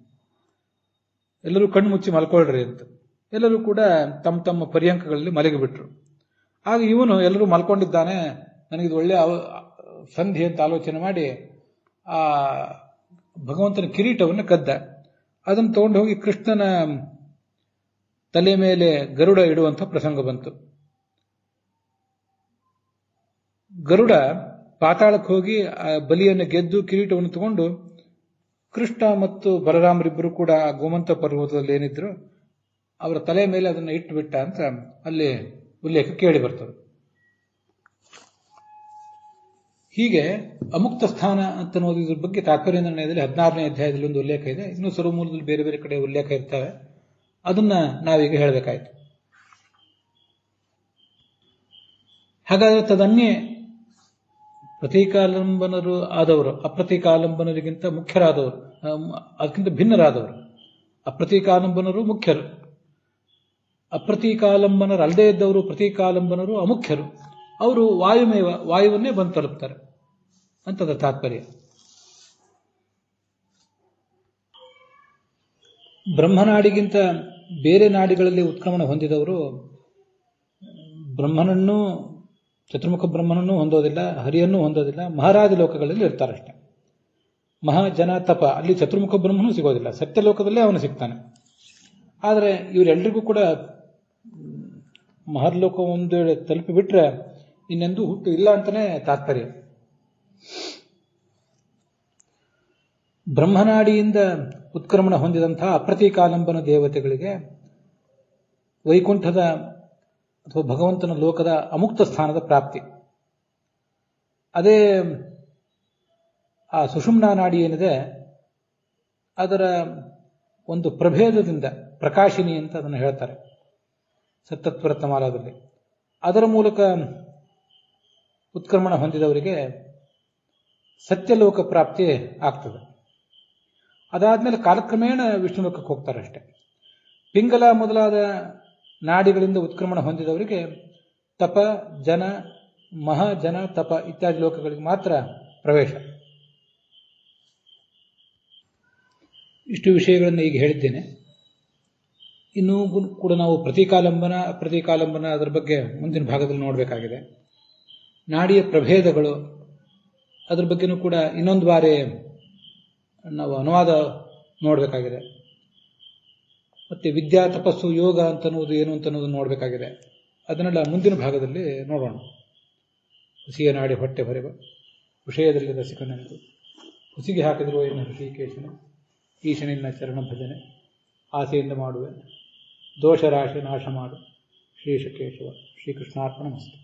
ಎಲ್ಲರೂ ಕಣ್ಣು ಮುಚ್ಚಿ ಮಲ್ಕೊಳ್ರಿ ಅಂತ. ಎಲ್ಲರೂ ಕೂಡ ತಮ್ಮ ತಮ್ಮ ಪರ್ಯಂಕಗಳಲ್ಲಿ ಮಲಗಿಬಿಟ್ರು. ಆಗ ಇವನು ಎಲ್ಲರೂ ಮಲ್ಕೊಂಡಿದ್ದಾನೆ, ನನಗಿದು ಒಳ್ಳೆಯ ಸಂಧಿ ಅಂತ ಆಲೋಚನೆ ಮಾಡಿ ಆ ಭಗವಂತನ ಕಿರೀಟವನ್ನು ಕದ್ದ. ಅದನ್ನು ತಗೊಂಡು ಹೋಗಿ ಕೃಷ್ಣನ ತಲೆ ಮೇಲೆ ಗರುಡ ಇಡುವಂಥ ಪ್ರಸಂಗ ಬಂತು. ಗರುಡ ಪಾತಾಳಕ್ಕೆ ಹೋಗಿ ಆ ಬಲಿಯನ್ನು ಗೆದ್ದು ಕಿರೀಟವನ್ನು ತಗೊಂಡು ಕೃಷ್ಣ ಮತ್ತು ಬಲರಾಮರಿಬ್ಬರು ಕೂಡ ಗೋಮಂತ ಪರ್ವತದಲ್ಲಿ ಏನಿದ್ರು ಅವರ ತಲೆ ಮೇಲೆ ಅದನ್ನು ಇಟ್ಟುಬಿಟ್ಟ ಅಂತ ಅಲ್ಲಿ ಉಲ್ಲೇಖ ಕೇಳಿ ಬರ್ತದೆ. ಹೀಗೆ ಅಮುಕ್ತ ಸ್ಥಾನ ಅಂತ ಅನ್ನೋದು ಇದ್ರ ಬಗ್ಗೆ ತಾತ್ಪರ್ಯ ನಿರ್ಣಯದಲ್ಲಿ 16ನೇ ಅಧ್ಯಾಯದಲ್ಲಿ ಒಂದು ಉಲ್ಲೇಖ ಇದೆ. ಇನ್ನು ಸರ್ವಮೂಲದಲ್ಲಿ ಬೇರೆ ಬೇರೆ ಕಡೆ ಉಲ್ಲೇಖ ಇರ್ತವೆ. ಅದನ್ನ ನಾವೀಗ ಹೇಳಬೇಕಾಯ್ತು. ಹಾಗಾದ್ರೆ ತದನ್ಯೇ ಪ್ರತೀಕಾಲಂಬನರು ಆದವರು ಅಪ್ರತೀಕಾಲಂಬನರಿಗಿಂತ ಮುಖ್ಯರಾದವರು, ಅದಕ್ಕಿಂತ ಭಿನ್ನರಾದವರು. ಅಪ್ರತೀಕಾಲಂಬನರು ಮುಖ್ಯರು, ಅಪ್ರತೀಕಾಲಂಬನರಲ್ಲದೇ ಇದ್ದವರು ಪ್ರತೀಕಾಲಂಬನರು ಅಮುಖ್ಯರು. ಅವರು ವಾಯುವನ್ನೇ ಬಂದು ತಲುಪ್ತಾರೆ ಅಂತದ ತಾತ್ಪರ್ಯ. ಬ್ರಹ್ಮನಾಡಿಗಿಂತ ಬೇರೆ ನಾಡಿಗಳಲ್ಲಿ ಉತ್ಕ್ರಮಣ ಹೊಂದಿದವರು ಬ್ರಹ್ಮನನ್ನು, ಚತುರ್ಮುಖ ಬ್ರಹ್ಮನನ್ನು ಹೊಂದೋದಿಲ್ಲ, ಹರಿಯನ್ನೂ ಹೊಂದೋದಿಲ್ಲ, ಮಹಾರಾಜ ಲೋಕಗಳಲ್ಲಿ ಇರ್ತಾರಷ್ಟೆ. ಮಹಾಜನ ತಪ, ಅಲ್ಲಿ ಚತುರ್ಮುಖ ಬ್ರಹ್ಮನೂ ಸಿಗೋದಿಲ್ಲ, ಸತ್ಯಲೋಕದಲ್ಲೇ ಅವನು ಸಿಗ್ತಾನೆ. ಆದರೆ ಇವರೆಲ್ಲರಿಗೂ ಕೂಡ ಮಹರ್ಲೋಕ ಒಂದು ತಲುಪಿಬಿಟ್ರೆ ಇನ್ನೆಂದೂ ಹುಟ್ಟು ಇಲ್ಲ ಅಂತಾನೆ ತಾತ್ಪರ್ಯ. ಬ್ರಹ್ಮನಾಡಿಯಿಂದ ಉತ್ಕ್ರಮಣ ಹೊಂದಿದಂತಹ ಅಪ್ರತೀಕಾಲಂಬನ ದೇವತೆಗಳಿಗೆ ವೈಕುಂಠದ ಅಥವಾ ಭಗವಂತನ ಲೋಕದ ಅಮುಕ್ತ ಸ್ಥಾನದ ಪ್ರಾಪ್ತಿ. ಅದೇ ಆ ಸುಷುಮ್ನಾ ನಾಡಿ ಏನಿದೆ ಅದರ ಒಂದು ಪ್ರಭೇದದಿಂದ, ಪ್ರಕಾಶಿನಿ ಅಂತ ಅದನ್ನು ಹೇಳ್ತಾರೆ ಸತ್ತತ್ವರತ್ನಮಾಲಾದಲ್ಲಿ, ಅದರ ಮೂಲಕ ಉತ್ಕ್ರಮಣ ಹೊಂದಿದವರಿಗೆ ಸತ್ಯಲೋಕ ಪ್ರಾಪ್ತಿ ಆಗ್ತದೆ. ಅದಾದ್ಮೇಲೆ ಕಾಲಕ್ರಮೇಣ ವಿಷ್ಣು ಲೋಕಕ್ಕೆ ಹೋಗ್ತಾರಷ್ಟೆ. ಪಿಂಗಲ ಮೊದಲಾದ ನಾಡಿಗಳಿಂದ ಉತ್ಕ್ರಮಣ ಹೊಂದಿದವರಿಗೆ ತಪ, ಜನ, ಮಹಾಜನ ತಪ ಇತ್ಯಾದಿ ಲೋಕಗಳಿಗೆ ಮಾತ್ರ ಪ್ರವೇಶ. ಇಷ್ಟು ವಿಷಯಗಳನ್ನು ಈಗ ಹೇಳಿದ್ದೇನೆ. ಇನ್ನೂ ಕೂಡ ನಾವು ಪ್ರತೀಕಾಲಂಬನ, ಅಪ್ರತೀಕಾಲಂಬನ ಅದರ ಬಗ್ಗೆ ಮುಂದಿನ ಭಾಗದಲ್ಲಿ ನೋಡಬೇಕಾಗಿದೆ. ನಾಡಿಯ ಪ್ರಭೇದಗಳು ಅದರ ಬಗ್ಗೆನೂ ಕೂಡ ಇನ್ನೊಂದು ಬಾರಿ ನಾವು ಅನುವಾದ ನೋಡಬೇಕಾಗಿದೆ. ಮತ್ತೆ ವಿದ್ಯಾ, ತಪಸ್ಸು, ಯೋಗ ಅಂತನ್ನುವುದು ಏನು ಅಂತನ್ನೋದು ನೋಡಬೇಕಾಗಿದೆ. ಅದನ್ನೆಲ್ಲ ಮುಂದಿನ ಭಾಗದಲ್ಲಿ ನೋಡೋಣ. ಹುಸಿಯ ನಾಡಿ ಹೊಟ್ಟೆ ಹೊರೆವ ವಿಷಯದಲ್ಲಿ ರಸಿಕನೆಂದು ಹುಸಿಗೆ ಹಾಕಿದ್ರು ಏನು ಋಷಿಕೇಶನ, ಈಶನಿನ್ನ ಚರಣ ಭಜನೆ ಆಸೆಯಿಂದ ಮಾಡುವೆ, ದೋಷರಾಶಿ ನಾಶ ಮಾಡು ಶ್ರೀಶಕೇಶವ. ಶ್ರೀಕೃಷ್ಣಾರ್ಪಣ ಮಸ್ತು.